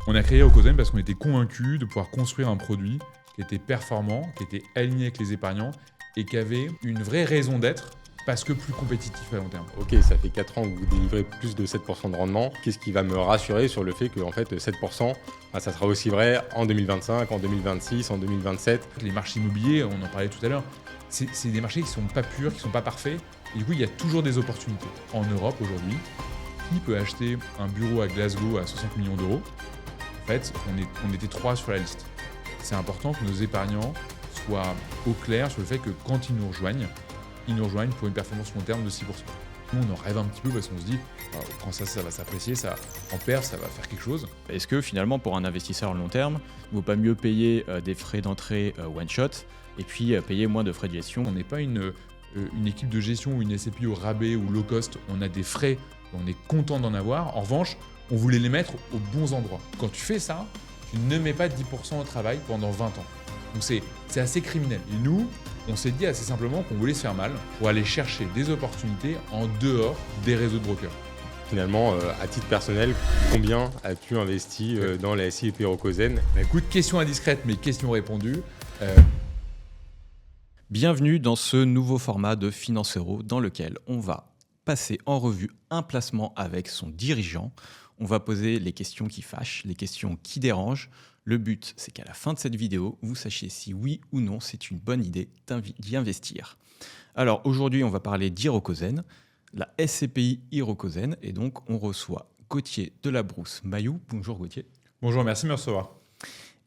On a créé Hirokozen parce qu'on était convaincus de pouvoir construire un produit qui était performant, qui était aligné avec les épargnants et qui avait une vraie raison d'être parce que plus compétitif à long terme. Ok, ça fait 4 ans que vous délivrez plus de 7% de rendement. Qu'est-ce qui va me rassurer sur le fait que en fait, 7%, ça sera aussi vrai en 2025, en 2026, en 2027? Les marchés immobiliers, on en parlait tout à l'heure, c'est des marchés qui ne sont pas purs, qui ne sont pas parfaits. Et du coup, il y a toujours des opportunités. En Europe aujourd'hui, qui peut acheter un bureau à Glasgow à 60 millions d'euros? En fait, on était 3 sur la liste. C'est important que nos épargnants soient au clair sur le fait que quand ils nous rejoignent pour une performance long terme de 6%. Nous, on en rêve un petit peu parce qu'on se dit, quand ça va s'apprécier, ça, en perf, ça va faire quelque chose. Est-ce que finalement, pour un investisseur long terme, il ne vaut pas mieux payer des frais d'entrée one shot et puis payer moins de frais de gestion? On n'est pas une équipe de gestion ou une SCPI au rabais ou low cost. On a des frais, on est content d'en avoir. En revanche, on voulait les mettre aux bons endroits. Quand tu fais ça, tu ne mets pas 10% au travail pendant 20 ans. Donc c'est assez criminel. Et nous, on s'est dit assez simplement qu'on voulait se faire mal pour aller chercher des opportunités en dehors des réseaux de brokers. Finalement, à titre personnel, combien as-tu investi dans la SCPI Hirokozen? Écoute, question indiscrète, mais question répondue. Bienvenue dans ce nouveau format de Financero dans lequel on va passer en revue un placement avec son dirigeant. On va poser les questions qui fâchent, les questions qui dérangent. Le but, c'est qu'à la fin de cette vidéo, vous sachiez si oui ou non c'est une bonne idée d'y investir. Alors aujourd'hui, on va parler d'Hirokozen, la SCPI Hirokozen, et donc on reçoit Gauthier Delabrousse-Mailloux. Bonjour Gauthier. Bonjour, merci de me recevoir.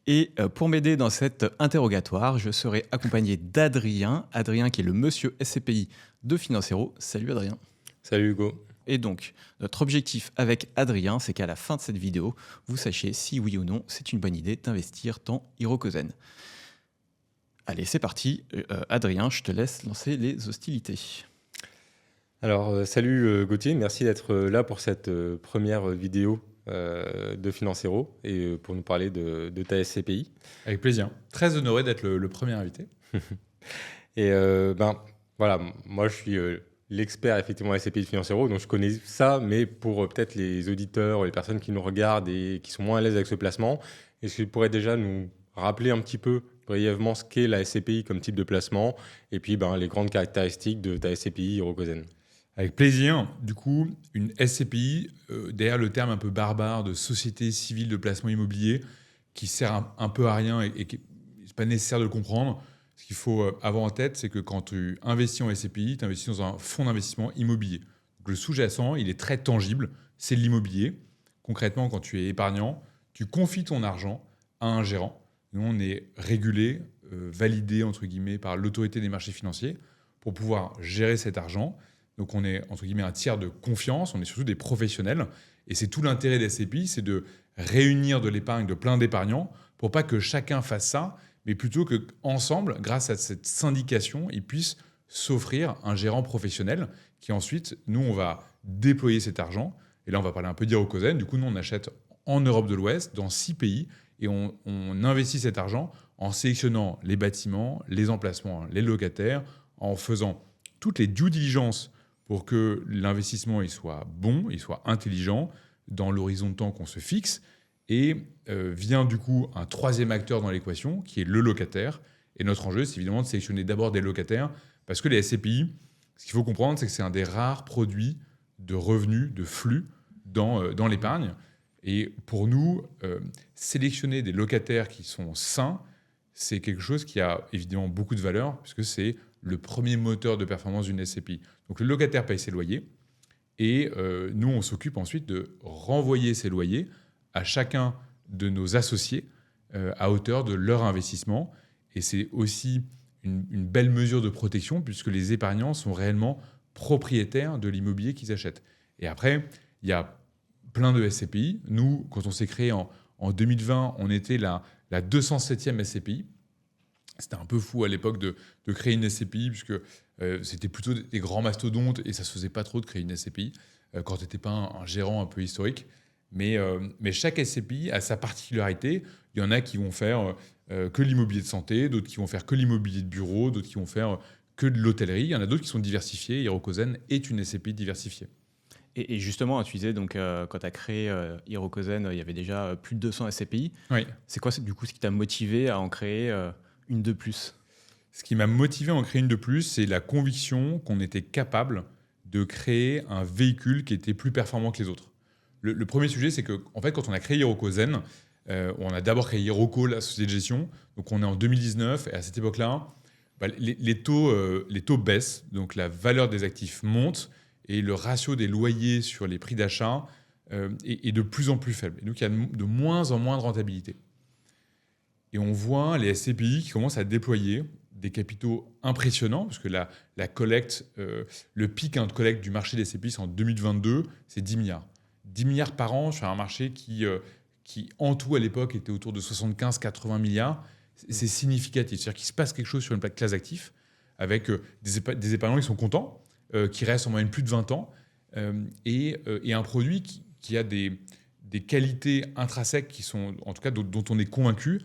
Et pour m'aider dans cet interrogatoire, je serai accompagné d'Adrien. Adrien qui est le monsieur SCPI de Financero. Salut Adrien. Salut Hugo. Et donc, notre objectif avec Adrien, c'est qu'à la fin de cette vidéo, vous sachiez si oui ou non c'est une bonne idée d'investir dans Hirokozen. Allez, c'est parti. Adrien, je te laisse lancer les hostilités. Alors, salut Gauthier, merci d'être là pour cette première vidéo de Financero et pour nous parler de ta SCPI. Avec plaisir. Très honoré d'être le premier invité. Et voilà, moi je suis l'expert effectivement SCPI de Financero, donc je connais ça, mais pour peut-être les auditeurs, les personnes qui nous regardent et qui sont moins à l'aise avec ce placement, est-ce que tu pourrais déjà nous rappeler un petit peu brièvement ce qu'est la SCPI comme type de placement et puis les grandes caractéristiques de ta SCPI Hirokozen? Avec plaisir. Du coup, une SCPI, derrière le terme un peu barbare de société civile de placement immobilier, qui sert un peu à rien et qui n'est pas nécessaire de le comprendre. Ce qu'il faut avoir en tête, c'est que quand tu investis en SCPI, tu investis dans un fonds d'investissement immobilier. Donc, le sous-jacent, il est très tangible, c'est l'immobilier. Concrètement, quand tu es épargnant, tu confies ton argent à un gérant. Nous, on est régulé, validé entre guillemets par l'autorité des marchés financiers pour pouvoir gérer cet argent. Donc on est entre guillemets un tiers de confiance, on est surtout des professionnels. Et c'est tout l'intérêt des SCPI, c'est de réunir de l'épargne de plein d'épargnants pour pas que chacun fasse ça, mais plutôt qu'ensemble, grâce à cette syndication, ils puissent s'offrir un gérant professionnel qui ensuite, nous, on va déployer cet argent. Et là, on va parler un peu d'Hirokozen. Du coup, nous, on achète en Europe de l'Ouest, dans 6 pays, et on investit cet argent en sélectionnant les bâtiments, les emplacements, les locataires, en faisant toutes les due diligence pour que l'investissement il soit bon, il soit intelligent, dans l'horizon de temps qu'on se fixe. Et vient du coup un troisième acteur dans l'équation, qui est le locataire. Et notre enjeu, c'est évidemment de sélectionner d'abord des locataires, parce que les SCPI, ce qu'il faut comprendre, c'est que c'est un des rares produits de revenus, de flux dans l'épargne. Et pour nous, sélectionner des locataires qui sont sains, c'est quelque chose qui a évidemment beaucoup de valeur, puisque c'est le premier moteur de performance d'une SCPI. Donc le locataire paye ses loyers, et nous, on s'occupe ensuite de renvoyer ces loyers à chacun de nos associés à hauteur de leur investissement. Et c'est aussi une belle mesure de protection, puisque les épargnants sont réellement propriétaires de l'immobilier qu'ils achètent. Et après, il y a plein de SCPI. Nous, quand on s'est créé en 2020, on était la 207e SCPI. C'était un peu fou à l'époque de créer une SCPI, puisque c'était plutôt des grands mastodontes et ça ne se faisait pas trop de créer une SCPI quand tu n'étais pas un gérant un peu historique. Mais chaque SCPI a sa particularité. Il y en a qui vont faire que l'immobilier de santé, d'autres qui vont faire que l'immobilier de bureau, d'autres qui vont faire que de l'hôtellerie. Il y en a d'autres qui sont diversifiés. Hirokozen est une SCPI diversifiée. Et justement, tu disais, donc, quand tu as créé Hirokozen, il y avait déjà plus de 200 SCPI. Oui. C'est quoi, du coup, ce qui t'a motivé à en créer une de plus? Ce qui m'a motivé à en créer une de plus, c'est la conviction qu'on était capable de créer un véhicule qui était plus performant que les autres. Le premier sujet, c'est que en fait, quand on a créé Hirokozen, on a d'abord créé Hiroko, la société de gestion. Donc on est en 2019 et à cette époque-là, les taux baissent, donc la valeur des actifs monte et le ratio des loyers sur les prix d'achat est de plus en plus faible. Et donc il y a de moins en moins de rentabilité. Et on voit les SCPI qui commencent à déployer des capitaux impressionnants, parce que la collecte, le pic de collecte du marché des SCPI, c'est en 2022, c'est 10 milliards. 10 milliards par an sur un marché qui en tout à l'époque était autour de 75-80 milliards. C'est significatif. C'est-à-dire qu'il se passe quelque chose sur une classe d'actifs avec des épargnants qui sont contents, qui restent en moyenne plus de 20 ans, et un produit qui a des qualités intrinsèques qui sont, en tout cas, dont on est convaincu.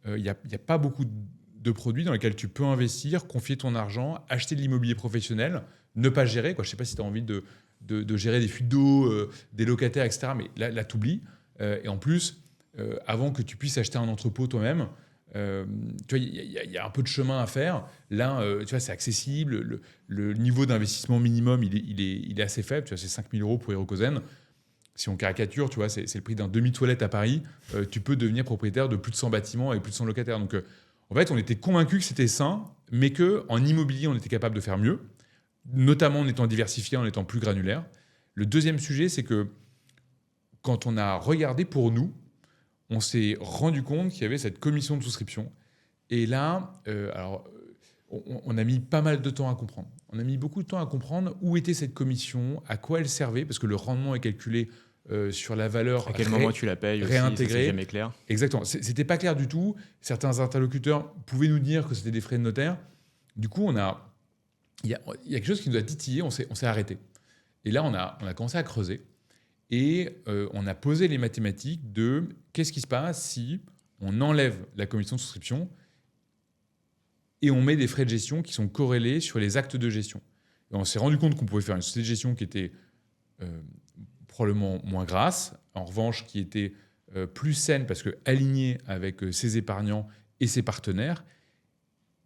Il n'y a pas beaucoup de produits dans lesquels tu peux investir, confier ton argent, acheter de l'immobilier professionnel, ne pas gérer. Je ne sais pas si tu as envie de gérer des fuites d'eau, des locataires, etc. Mais là tu oublies. Et en plus, avant que tu puisses acheter un entrepôt toi-même, tu vois, il y a un peu de chemin à faire. Là, tu vois, c'est accessible. Le niveau d'investissement minimum, il est assez faible. Tu vois, c'est 5 000 € pour Hirokozen. Si on caricature, tu vois, c'est le prix d'un demi-toilette à Paris. Tu peux devenir propriétaire de plus de 100 bâtiments et plus de 100 locataires. Donc, en fait, on était convaincus que c'était sain, mais qu'en immobilier, on était capable de faire mieux, notamment en étant diversifié, en étant plus granulaire. Le deuxième sujet, c'est que quand on a regardé pour nous, on s'est rendu compte qu'il y avait cette commission de souscription. Et là, on a mis pas mal de temps à comprendre. On a mis beaucoup de temps à comprendre où était cette commission, à quoi elle servait, parce que le rendement est calculé sur la valeur À quel moment tu la payes aussi, réintégrée. ça, c'est jamais clair. Exactement. C'était pas clair du tout. Certains interlocuteurs pouvaient nous dire que c'était des frais de notaire. Du coup, il y a quelque chose qui nous a titillé, on s'est arrêté. Et là, on a commencé à creuser. Et on a posé les mathématiques de qu'est-ce qui se passe si on enlève la commission de souscription et on met des frais de gestion qui sont corrélés sur les actes de gestion. Et on s'est rendu compte qu'on pouvait faire une société de gestion qui était probablement moins grasse, en revanche qui était plus saine parce qu'alignée avec ses épargnants et ses partenaires,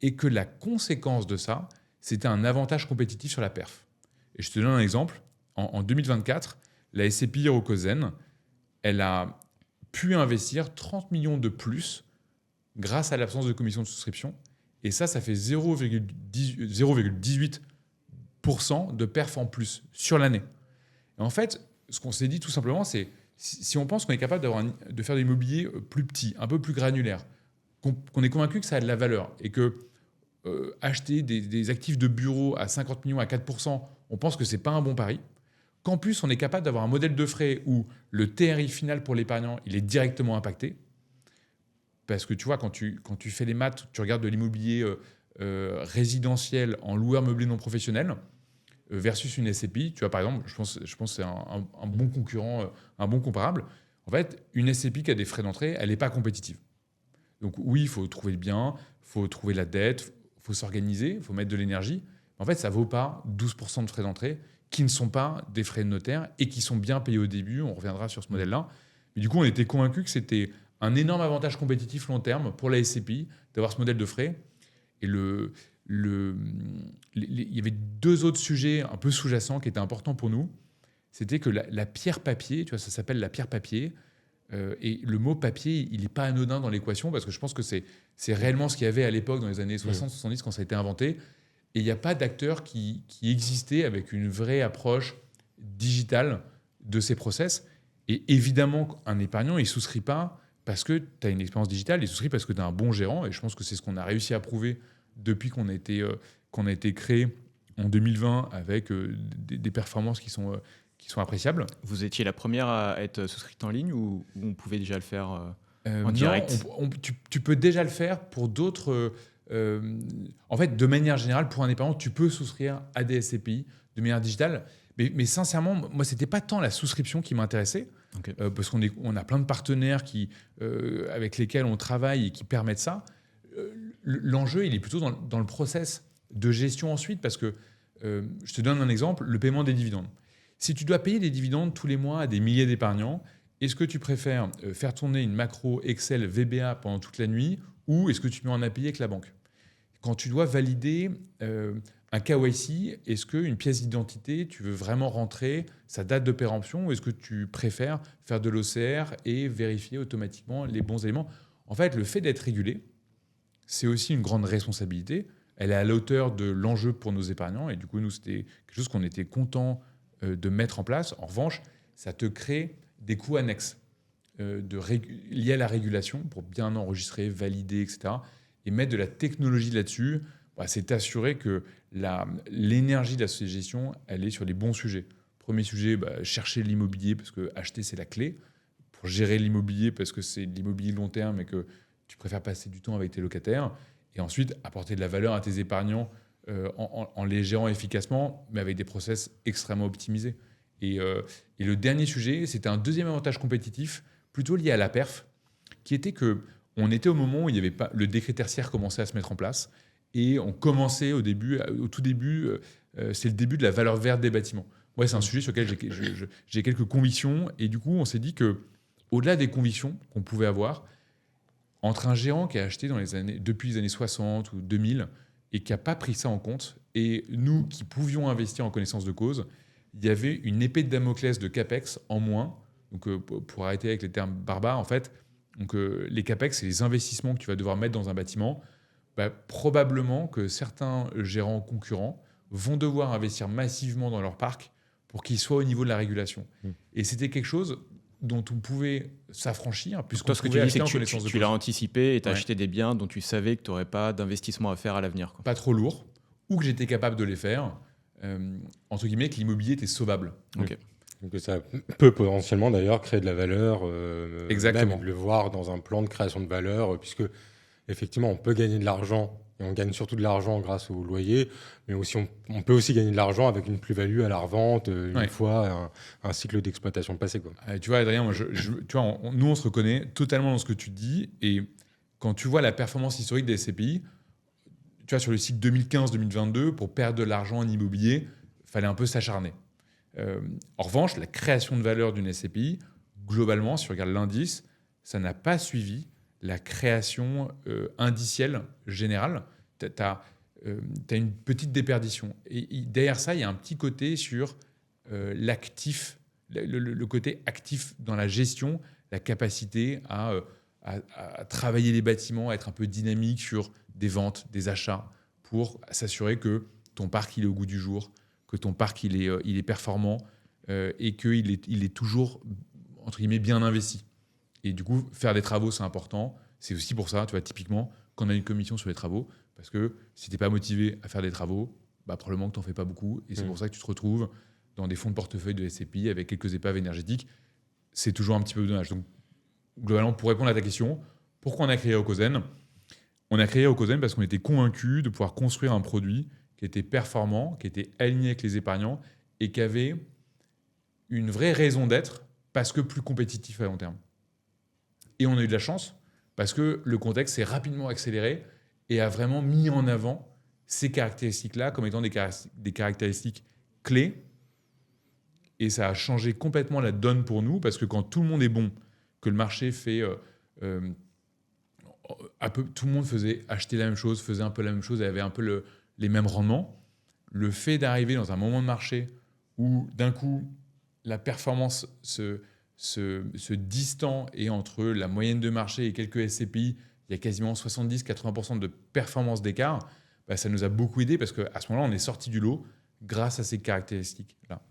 et que la conséquence de ça, c'était un avantage compétitif sur la perf. Et je te donne un exemple. En 2024, la SCPI Hirokozen, elle a pu investir 30 millions de plus grâce à l'absence de commission de souscription. Et ça fait 0,18% de perf en plus sur l'année. Et en fait, ce qu'on s'est dit tout simplement, c'est si on pense qu'on est capable de faire de l'immobilier plus petit, un peu plus granulaire, qu'on est convaincu que ça a de la valeur et que acheter des actifs de bureau à 50 millions à 4%, on pense que ce n'est pas un bon pari, qu'en plus on est capable d'avoir un modèle de frais où le TRI final pour l'épargnant, il est directement impacté. Parce que tu vois, quand tu fais les maths, tu regardes de l'immobilier résidentiel en loueur meublé non professionnel versus une SCPI. Tu vois, par exemple, je pense que c'est un bon concurrent, un bon comparable. En fait, une SCPI qui a des frais d'entrée, elle n'est pas compétitive. Donc oui, il faut trouver le bien, il faut trouver la dette, il faut s'organiser, il faut mettre de l'énergie. En fait, ça ne vaut pas 12% de frais d'entrée qui ne sont pas des frais de notaire et qui sont bien payés au début. On reviendra sur ce modèle-là. Mais du coup, on était convaincus que c'était un énorme avantage compétitif long terme pour la SCPI d'avoir ce modèle de frais. Et il y avait deux autres sujets un peu sous-jacents qui étaient importants pour nous. C'était que la pierre papier, tu vois, ça s'appelle la pierre papier. Et le mot papier, il n'est pas anodin dans l'équation parce que je pense que c'est réellement ce qu'il y avait à l'époque dans les années 60-70 quand ça a été inventé. Et il n'y a pas d'acteur qui existait avec une vraie approche digitale de ces process. Et évidemment, un épargnant, il ne souscrit pas parce que tu as une expérience digitale, il souscrit parce que tu as un bon gérant. Et je pense que c'est ce qu'on a réussi à prouver depuis qu'on a été créé en 2020 avec des performances qui sont appréciables. Vous étiez la première à être souscrite en ligne ou on pouvait déjà le faire en direct? Tu peux déjà le faire pour d'autres... en fait, de manière générale, pour un épargnant, tu peux souscrire à des SCPI de manière digitale. Mais sincèrement, moi, ce n'était pas tant la souscription qui m'intéressait, okay. Parce qu'on a plein de partenaires avec lesquels on travaille et qui permettent ça. L'enjeu, il est plutôt dans le process de gestion ensuite, parce que, je te donne un exemple, le paiement des dividendes. Si tu dois payer des dividendes tous les mois à des milliers d'épargnants, est-ce que tu préfères faire tourner une macro Excel VBA pendant toute la nuit ou est-ce que tu mets en API avec la banque? Quand tu dois valider un KYC, est-ce qu'une pièce d'identité, tu veux vraiment rentrer sa date de péremption ou est-ce que tu préfères faire de l'OCR et vérifier automatiquement les bons éléments? En fait, le fait d'être régulé, c'est aussi une grande responsabilité. Elle est à la hauteur de l'enjeu pour nos épargnants et du coup, nous, c'était quelque chose qu'on était content de mettre en place. En revanche, ça te crée des coûts annexes liés à la régulation pour bien enregistrer, valider, etc. Et mettre de la technologie là-dessus, c'est t'assurer que l'énergie de la société de gestion, elle est sur les bons sujets. Premier sujet, chercher l'immobilier parce que acheter, c'est la clé. Pour gérer l'immobilier parce que c'est de l'immobilier long terme et que tu préfères passer du temps avec tes locataires. Et ensuite, apporter de la valeur à tes épargnants en les gérant efficacement, mais avec des process extrêmement optimisés. Et le dernier sujet, c'était un deuxième avantage compétitif, plutôt lié à la perf, qui était qu'on était au moment où il y avait pas, le décret tertiaire commençait à se mettre en place, et on commençait au tout début, c'est le début de la valeur verte des bâtiments. Ouais, c'est un sujet sur lequel j'ai quelques convictions, et du coup, on s'est dit que, au-delà des convictions qu'on pouvait avoir, entre un gérant qui a acheté depuis les années 60 ou 2000 et qui n'a pas pris ça en compte, et nous qui pouvions investir en connaissance de cause, il y avait une épée de Damoclès de CAPEX en moins. Donc, pour arrêter avec les termes barbares, en fait, les CAPEX, c'est les investissements que tu vas devoir mettre dans un bâtiment. Probablement que certains gérants concurrents vont devoir investir massivement dans leur parc pour qu'ils soient au niveau de la régulation. Et c'était quelque chose dont on pouvait s'affranchir, puisqu'on ce que pouvais tu dis, c'est acheter en que connaissance de tu cause. l'as anticipé et tu as Ouais. acheté des biens dont tu savais que tu n'aurais pas d'investissement à faire à l'avenir, quoi. Pas trop lourd, ou que j'étais capable de les faire, entre guillemets, que l'immobilier était sauvable. Ok. Donc ça peut potentiellement d'ailleurs créer de la valeur, Exactement. même le voir dans un plan de création de valeur, puisque effectivement on peut gagner de l'argent, et on gagne surtout de l'argent grâce au loyer, mais aussi on peut aussi gagner de l'argent avec une plus-value à la revente, une fois un cycle d'exploitation passé, quoi. Tu vois, Adrien, moi, tu vois, nous, on se reconnaît totalement dans ce que tu dis, et quand tu vois la performance historique des SCPI, tu vois, sur le cycle 2015-2022, pour perdre de l'argent en immobilier, il fallait un peu s'acharner. En revanche, la création de valeur d'une SCPI, globalement, si tu regardes l'indice, ça n'a pas suivi la création indicielle générale. Tu as une petite déperdition. Et derrière ça, il y a un petit côté sur l'actif, le côté actif dans la gestion, la capacité à travailler les bâtiments, à être un peu dynamique sur des ventes, des achats, pour s'assurer que ton parc il est au goût du jour, que ton parc il est performant et qu'il est toujours, entre guillemets, bien investi. Et du coup, faire des travaux, c'est important. C'est aussi pour ça, tu vois, typiquement, qu'on a une commission sur les travaux, parce que si tu n'es pas motivé à faire des travaux, probablement que tu n'en fais pas beaucoup. Et c'est pour ça que tu te retrouves dans des fonds de portefeuille de SCPI avec quelques épaves énergétiques. C'est toujours un petit peu dommage. Donc, globalement, pour répondre à ta question, pourquoi on a créé Okozen ? On a créé Okozen parce qu'on était convaincus de pouvoir construire un produit qui était performant, qui était aligné avec les épargnants et qui avait une vraie raison d'être parce que plus compétitif à long terme. Et on a eu de la chance parce que le contexte s'est rapidement accéléré et a vraiment mis en avant ces caractéristiques-là comme étant des caractéristiques clés. Et ça a changé complètement la donne pour nous parce que quand tout le monde est bon, que le marché fait... tout le monde faisait acheter la même chose, faisait un peu la même chose et avait un peu les mêmes rendements. Le fait d'arriver dans un moment de marché où d'un coup la performance se distend et entre la moyenne de marché et quelques SCPI, il y a quasiment 70-80% de performance d'écart, ça nous a beaucoup aidé parce qu'à ce moment-là, on est sorti du lot grâce à ces caractéristiques-là.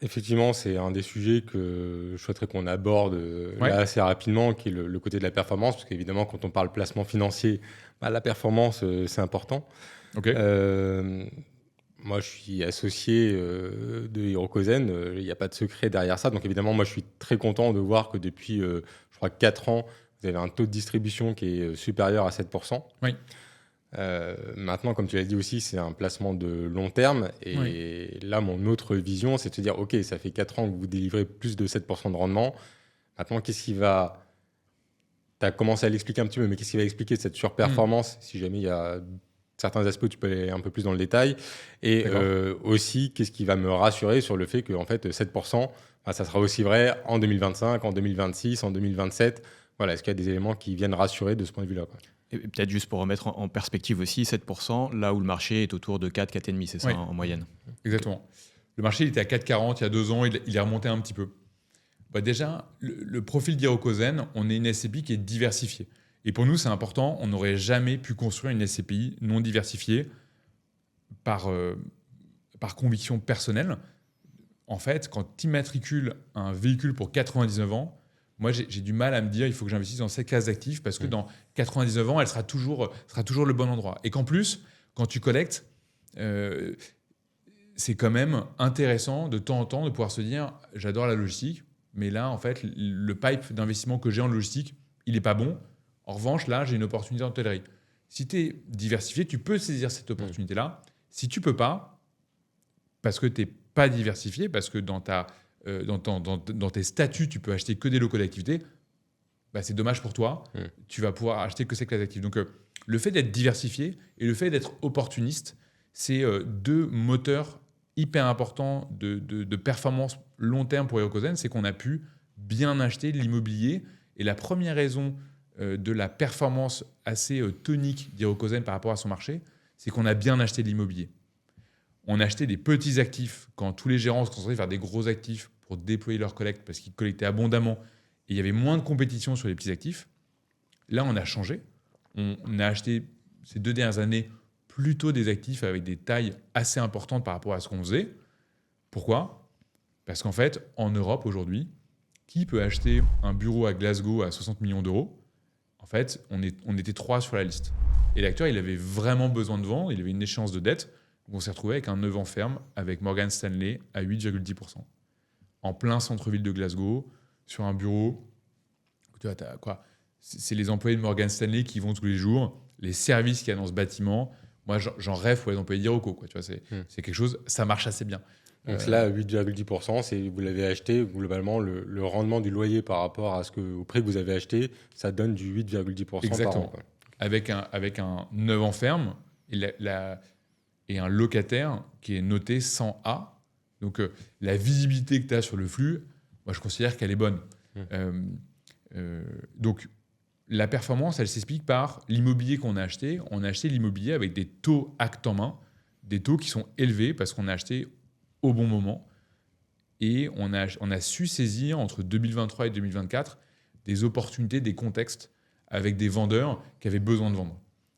Effectivement, c'est un des sujets que je souhaiterais qu'on aborde là assez rapidement, qui est le côté de la performance, parce qu'évidemment, quand on parle placement financier, la performance, c'est important. Okay. Moi, je suis associé de Hirokozen, il n'y a pas de secret derrière ça. Donc évidemment, moi, je suis très content de voir que depuis, je crois, 4 ans, vous avez un taux de distribution qui est supérieur à 7%. Oui. Maintenant, comme tu l'as dit aussi, c'est un placement de long terme. Et là, mon autre vision, c'est de se dire, OK, ça fait 4 ans que vous délivrez plus de 7% de rendement. Maintenant, qu'est-ce qui va... Tu as commencé à l'expliquer un petit peu, mais qu'est-ce qui va expliquer cette surperformance si jamais il y a certains aspects où tu peux aller un peu plus dans le détail. Et aussi, qu'est-ce qui va me rassurer sur le fait que en fait, 7%, ça sera aussi vrai en 2025, en 2026, en 2027. Voilà, est-ce qu'il y a des éléments qui viennent rassurer de ce point de vue-là, quoi. Et peut-être juste pour remettre en perspective aussi, 7%, là où le marché est autour de 4, 4,5, c'est ça, Oui. en moyenne. Exactement. Le marché il était à 4,40 il y a 2 ans, il est remonté un petit peu. Déjà, le profil d'Hirokozen, on est une SCPI qui est diversifiée. Et pour nous, c'est important, on n'aurait jamais pu construire une SCPI non diversifiée par conviction personnelle. En fait, quand tu immatricules un véhicule pour 99 ans, moi, j'ai du mal à me dire il faut que j'investisse dans cette classe d'actifs parce que dans 99 ans, elle sera toujours le bon endroit. Et qu'en plus, quand tu collectes, c'est quand même intéressant de temps en temps de pouvoir se dire j'adore la logistique, mais là, en fait, le pipe d'investissement que j'ai en logistique, il n'est pas bon. En revanche, là, j'ai une opportunité en hôtellerie. Si tu es diversifié, tu peux saisir cette opportunité-là. Si tu peux pas, parce que tu n'es pas diversifié, parce que dans tes statuts, tu peux acheter que des locaux d'activité, c'est dommage pour toi. Tu vas pouvoir acheter que ces classes d'actifs. Donc, le fait d'être diversifié et le fait d'être opportuniste, c'est 2 moteurs hyper importants de performance long terme pour Hirokozen, c'est qu'on a pu bien acheter de l'immobilier. Et la première raison de la performance assez tonique d'Hirokozen par rapport à son marché, c'est qu'on a bien acheté de l'immobilier. On a acheté des petits actifs quand tous les gérants se concentraient vers des gros actifs pour déployer leur collecte parce qu'ils collectaient abondamment et il y avait moins de compétition sur les petits actifs. Là, on a changé. On a acheté ces 2 dernières années plutôt des actifs avec des tailles assez importantes par rapport à ce qu'on faisait. Pourquoi ? Parce qu'en fait, en Europe aujourd'hui, qui peut acheter un bureau à Glasgow à 60 millions d'euros ? En fait, on était 3 sur la liste. Et l'acteur, il avait vraiment besoin de vendre, il avait une échéance de dette. Donc on s'est retrouvé avec un 9 ans ferme avec Morgan Stanley à 8,10%. En plein centre-ville de Glasgow, sur un bureau. Tu vois, c'est les employés de Morgan Stanley qui y vont tous les jours, les services qu'il y a dans ce bâtiment. Moi, j'en rêve pour les employés d'Iroko. Tu vois, c'est quelque chose, ça marche assez bien. Donc là, 8,10%, vous l'avez acheté, globalement, le rendement du loyer par rapport au prix que vous avez acheté, ça donne du 8,10% Exactement. par an, quoi. Avec un 9 ans ferme et un locataire qui est noté 100A. Donc la visibilité que tu as sur le flux, moi je considère qu'elle est bonne. Donc la performance, elle s'explique par l'immobilier qu'on a acheté. On a acheté l'immobilier avec des taux acte en main, des taux qui sont élevés parce qu'on a acheté au bon moment. Et on a su saisir entre 2023 et 2024 des opportunités, des contextes avec des vendeurs qui avaient besoin de vendre.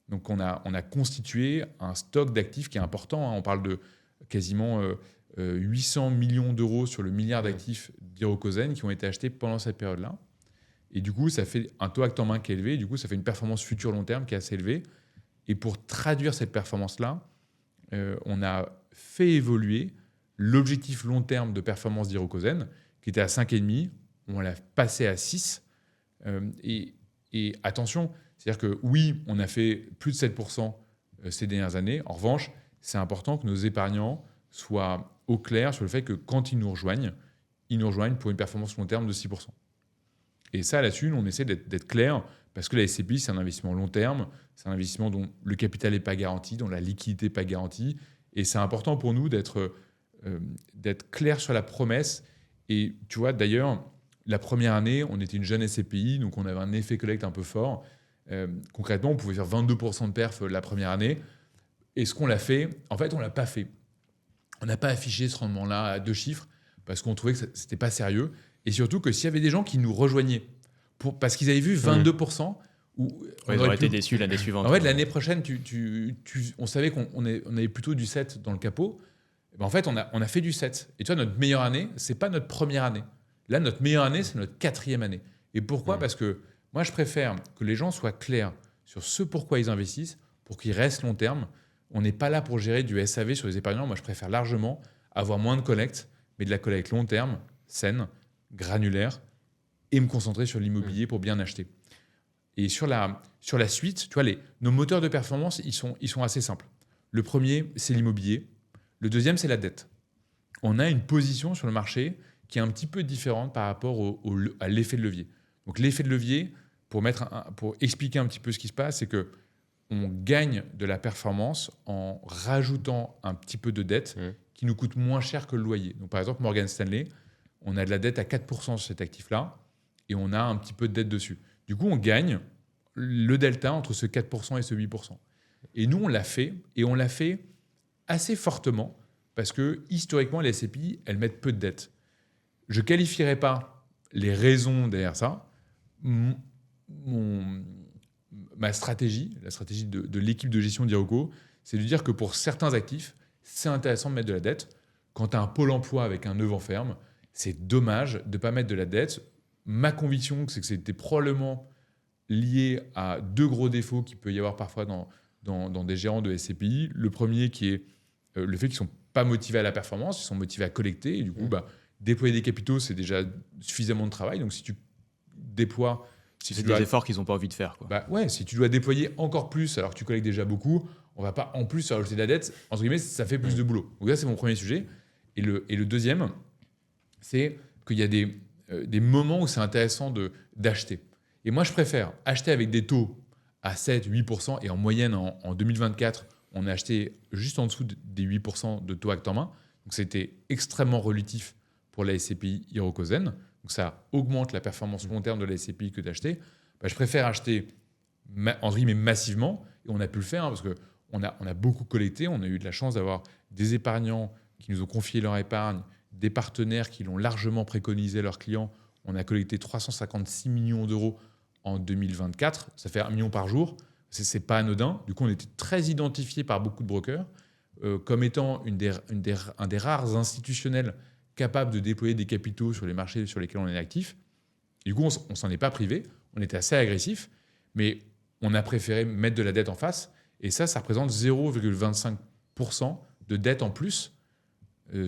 Donc on a constitué un stock d'actifs qui est important. On parle de quasiment 800 millions d'euros sur le milliard d'actifs d'Hirokozen qui ont été achetés pendant cette période-là. Et du coup, ça fait un taux acte en main qui est élevé. Du coup, ça fait une performance future long terme qui est assez élevée. Et pour traduire cette performance-là, on a fait évoluer l'objectif long terme de performance d'Hirokozen, qui était à 5,5. On l'a passé à 6. Et attention, c'est-à-dire que oui, on a fait plus de 7% ces dernières années. En revanche, c'est important que nos épargnants soient au clair sur le fait que quand ils nous rejoignent pour une performance long terme de 6%. Et ça, là-dessus, on essaie d'être clair parce que la SCPI, c'est un investissement long terme, c'est un investissement dont le capital n'est pas garanti, dont la liquidité n'est pas garantie. Et c'est important pour nous d'être clair sur la promesse. Et tu vois, d'ailleurs, la première année, on était une jeune SCPI, donc on avait un effet collecte un peu fort. Concrètement, on pouvait faire 22% de perf la première année. Et ce qu'on l'a fait, en fait, on ne l'a pas fait. On n'a pas affiché ce rendement-là à 2 chiffres parce qu'on trouvait que ce n'était pas sérieux. Et surtout que s'il y avait des gens qui nous rejoignaient parce qu'ils avaient vu 22%, ils auraient été déçus l'année suivante. En fait, l'année prochaine, on savait qu'on avait plutôt du 7 dans le capot. En fait, on a fait du 7. Et tu vois, notre meilleure année, ce n'est pas notre première année. Là, notre meilleure année, c'est notre 4e année. Et pourquoi ? Parce que moi, je préfère que les gens soient clairs sur ce pourquoi ils investissent, pour qu'ils restent long terme. On n'est pas là pour gérer du SAV sur les épargnants. Moi, je préfère largement avoir moins de collecte, mais de la collecte long terme, saine, granulaire, et me concentrer sur l'immobilier pour bien acheter. Et sur la suite, tu vois, nos moteurs de performance, ils sont assez simples. Le premier, c'est l'immobilier. Le deuxième, c'est la dette. On a une position sur le marché qui est un petit peu différente par rapport à l'effet de levier. Donc l'effet de levier, pour expliquer un petit peu ce qui se passe, c'est que on gagne de la performance en rajoutant un petit peu de dette qui nous coûte moins cher que le loyer. Donc, par exemple, Morgan Stanley, on a de la dette à 4% sur cet actif-là et on a un petit peu de dette dessus. Du coup, on gagne le delta entre ce 4% et ce 8%. Et nous, on l'a fait, et on l'a fait assez fortement parce que, historiquement, les SCPI, elles mettent peu de dette. Je ne qualifierais pas les raisons derrière ça. Ma stratégie, la stratégie de l'équipe de gestion d'Iroko, c'est de dire que pour certains actifs, c'est intéressant de mettre de la dette. Quand tu as un pôle emploi avec un 9 en ferme, c'est dommage de ne pas mettre de la dette. Ma conviction, c'est que c'était probablement lié à deux gros défauts qu'il peut y avoir parfois dans des gérants de SCPI. Le premier qui est le fait qu'ils ne sont pas motivés à la performance, ils sont motivés à collecter. Et du coup, déployer des capitaux, c'est déjà suffisamment de travail. Donc si tu déploies... C'est des efforts qu'ils n'ont pas envie de faire, quoi. Si tu dois déployer encore plus alors que tu collectes déjà beaucoup, on ne va pas en plus rajouter de la dette. Entre guillemets, ça fait plus de boulot. Donc là, c'est mon premier sujet. Et le deuxième, c'est qu'il y a des moments où c'est intéressant d'acheter. Et moi, je préfère acheter avec des taux à 7-8%. Et en moyenne, en 2024, on a acheté juste en dessous des 8% de taux acte en main. Donc c'était extrêmement relatif pour la SCPI Hirokozen. Donc ça augmente la performance long terme de la SCPI que d'acheter. Je préfère acheter entre guillemets massivement. Et on a pu le faire parce qu'on a beaucoup collecté. On a eu de la chance d'avoir des épargnants qui nous ont confié leur épargne, des partenaires qui l'ont largement préconisé à leurs clients. On a collecté 356 millions d'euros en 2024. Ça fait 1 million par jour. Ce n'est pas anodin. Du coup, on était très identifiés par beaucoup de brokers comme étant un des rares institutionnels capables de déployer des capitaux sur les marchés sur lesquels on est actif. Et du coup, on ne s'en est pas privé. On était assez agressif, mais on a préféré mettre de la dette en face. Et ça représente 0,25% de dette en plus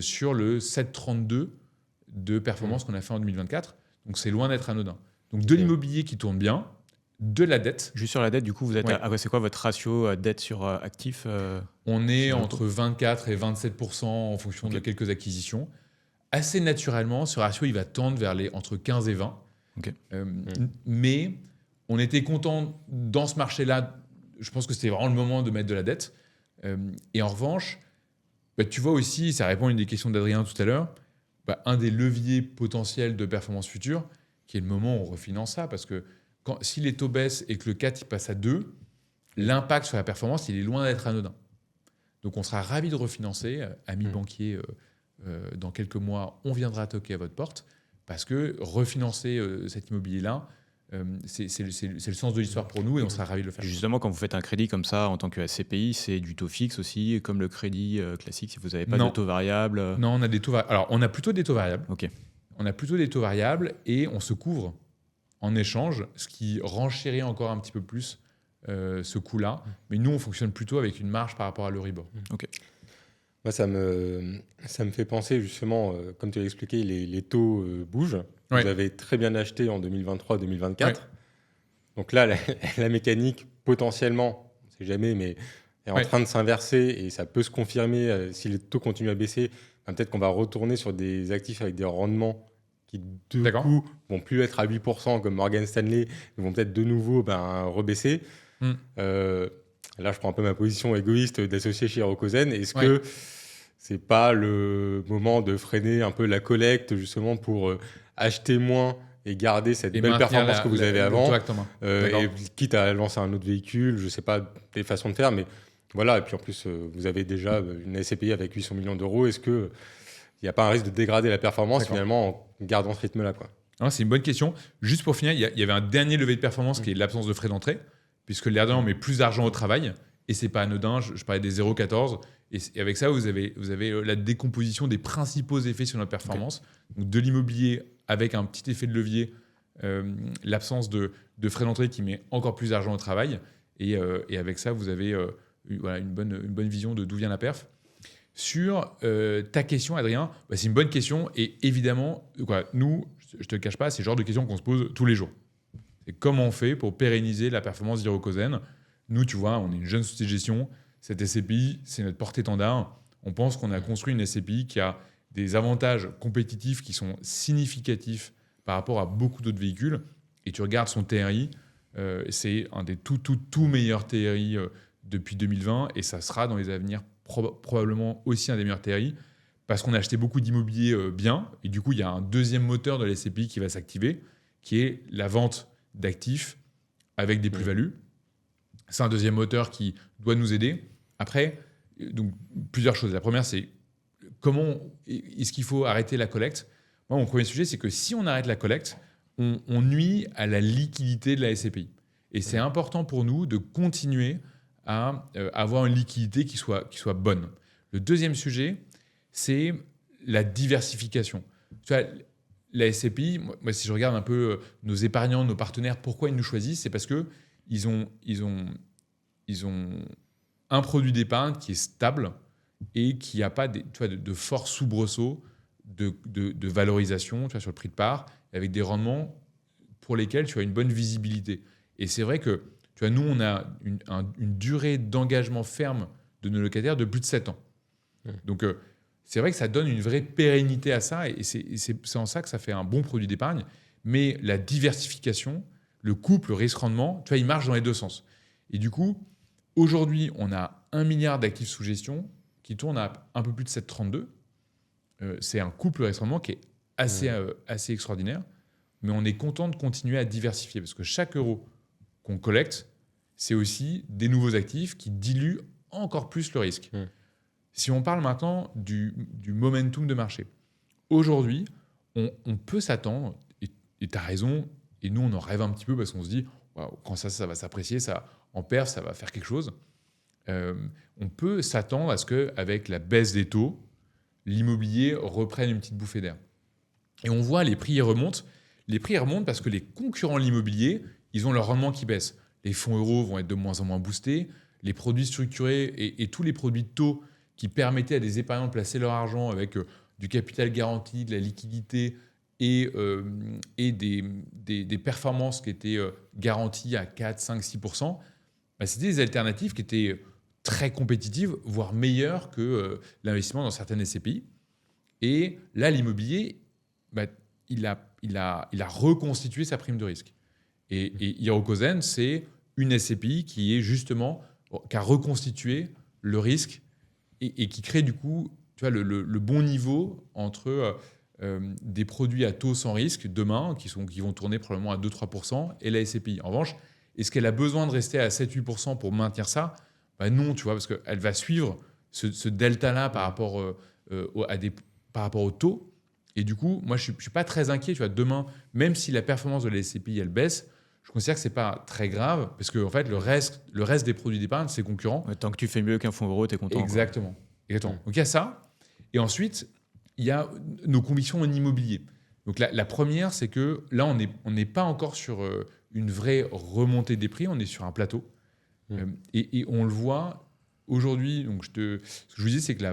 sur le 7,32 de performance qu'on a fait en 2024. Donc, c'est loin d'être anodin. Donc, de l'immobilier qui tourne bien, de la dette. Juste sur la dette, du coup, vous êtes c'est quoi votre ratio dette sur actif On est entre 24 et 27% en fonction de quelques acquisitions. Assez naturellement, ce ratio il va tendre vers entre 15 et 20. Mais on était content dans ce marché-là. Je pense que c'était vraiment le moment de mettre de la dette. Et en revanche, tu vois aussi, ça répond à une des questions d'Adrien tout à l'heure, un des leviers potentiels de performance future, qui est le moment où on refinance ça. Parce que si les taux baissent et que le 4 il passe à 2, l'impact sur la performance, il est loin d'être anodin. Donc on sera ravis de refinancer. Amis banquiers, dans quelques mois, on viendra toquer à votre porte. Parce que refinancer cet immobilier-là, c'est le sens de l'histoire pour nous et on sera ravis de le faire. Justement, quand vous faites un crédit comme ça en tant que SCPI, c'est du taux fixe aussi, comme le crédit classique, si vous n'avez pas de taux variable. Non, on a des taux variables. Alors, on a plutôt des taux variables. Ok. On a plutôt des taux variables et on se couvre en échange, ce qui renchérit encore un petit peu plus ce coût-là. Mais nous, on fonctionne plutôt avec une marge par rapport à l'Euribor. Ok. Moi, ça me fait penser justement, comme tu l'as expliqué, les taux bougent. Ouais. Vous avez très bien acheté en 2023-2024. Ouais. Donc là, la mécanique, potentiellement, on ne sait jamais, mais est en train de s'inverser et ça peut se confirmer si les taux continuent à baisser. Peut-être qu'on va retourner sur des actifs avec des rendements qui, de coup, vont plus être à 8% comme Morgan Stanley, ils vont peut-être de nouveau rebaisser. Là, je prends un peu ma position égoïste d'associé chez Hirokozen. Est-ce que c'est pas le moment de freiner un peu la collecte justement pour acheter moins et garder cette belle performance que vous avez avant et quitte à lancer un autre véhicule, je sais pas des façons de faire, mais voilà. Et puis en plus, vous avez déjà une SCPI avec 800 millions d'euros. Est-ce que il n'y a pas un risque de dégrader la performance finalement en gardant ce rythme-là, quoi? Non, c'est une bonne question. Juste pour finir, il y avait un dernier levier de performance qui est l'absence de frais d'entrée, puisque l'air on met plus d'argent au travail et c'est pas anodin. Je parlais des 0,14 et avec ça, vous avez la décomposition des principaux effets sur notre performance. Donc de l'immobilier avec un petit effet de levier, l'absence de frais d'entrée qui met encore plus d'argent au travail et avec ça, vous avez une bonne vision de d'où vient la perf. Sur ta question, Adrien, c'est une bonne question. Et évidemment, nous, je ne te le cache pas, c'est le genre de questions qu'on se pose tous les jours. C'est comment on fait pour pérenniser la performance d'Hirokozen. Nous, tu vois, on est une jeune société de gestion. Cette SCPI, c'est notre porte-étendard. On pense qu'on a construit une SCPI qui a des avantages compétitifs qui sont significatifs par rapport à beaucoup d'autres véhicules. Et tu regardes son TRI, C'est un des tout meilleurs TRI depuis 2020 et ça sera dans les avenirs probablement aussi un des meilleurs TRI parce qu'on a acheté beaucoup d'immobilier bien et du coup, il y a un deuxième moteur de la SCPI qui va s'activer qui est la vente d'actifs avec des plus-values. C'est un deuxième moteur qui doit nous aider. Après, donc, plusieurs choses. La première, c'est comment est-ce qu'il faut arrêter la collecte. Moi, mon premier sujet, c'est que si on arrête la collecte, on nuit à la liquidité de la SCPI. Et c'est important pour nous de continuer à avoir une liquidité qui soit bonne. Le deuxième sujet, c'est la diversification. Tu vois, la SCPI, moi, si je regarde un peu nos épargnants, nos partenaires, pourquoi ils nous choisissent, c'est parce qu'ils ont un produit d'épargne qui est stable et qui n'a pas de forts soubresauts de valorisation sur le prix de part, avec des rendements pour lesquels tu as une bonne visibilité. Et c'est vrai que nous, on a une durée d'engagement ferme de nos locataires de plus de 7 ans. Donc, c'est vrai que ça donne une vraie pérennité à ça, et c'est en ça que ça fait un bon produit d'épargne. Mais la diversification, le couple risque-rendement, il marche dans les deux sens. Et du coup, aujourd'hui, on a 1 milliard d'actifs sous gestion qui tourne à un peu plus de 7,32. C'est un couple risque-rendement qui est assez extraordinaire, mais on est content de continuer à diversifier parce que chaque euro qu'on collecte, c'est aussi des nouveaux actifs qui diluent encore plus le risque. Si on parle maintenant du momentum de marché, aujourd'hui, on peut s'attendre, et tu as raison, et nous on en rêve un petit peu parce qu'on se dit, wow, quand ça va s'apprécier, ça, en perf, ça va faire quelque chose. On peut s'attendre à ce qu'avec la baisse des taux, l'immobilier reprenne une petite bouffée d'air. Et on voit les prix y remontent. Les prix y remontent parce que les concurrents de l'immobilier, ils ont leur rendement qui baisse. Les fonds euros vont être de moins en moins boostés. Les produits structurés et tous les produits de taux qui permettaient à des épargnants de placer leur argent avec du capital garanti, de la liquidité et des performances qui étaient garanties à 4, 5, 6%, c'était des alternatives qui étaient très compétitives, voire meilleures que l'investissement dans certaines SCPI. Et là, l'immobilier, il a reconstitué sa prime de risque. Et Hirokozen, c'est une SCPI qui a reconstitué le risque et qui crée du coup le bon niveau entre des produits à taux sans risque demain, qui vont tourner probablement à 2-3%, et la SCPI. En revanche, est-ce qu'elle a besoin de rester à 7-8% pour maintenir ça ? Non, parce qu'elle va suivre ce delta-là par rapport au taux. Et du coup, moi, je ne suis pas très inquiet. Demain, même si la performance de la SCPI, elle baisse, je considère que ce n'est pas très grave, parce que en fait, le reste des produits d'épargne, c'est concurrent. Tant que tu fais mieux qu'un fonds euro, tu es content. Exactement. Donc, il y a ça. Et ensuite, il y a nos convictions en immobilier. Donc, la première, c'est que là, on n'est pas encore sur une vraie remontée des prix, on est sur un plateau. Et on le voit aujourd'hui. Donc ce que je vous dis, c'est que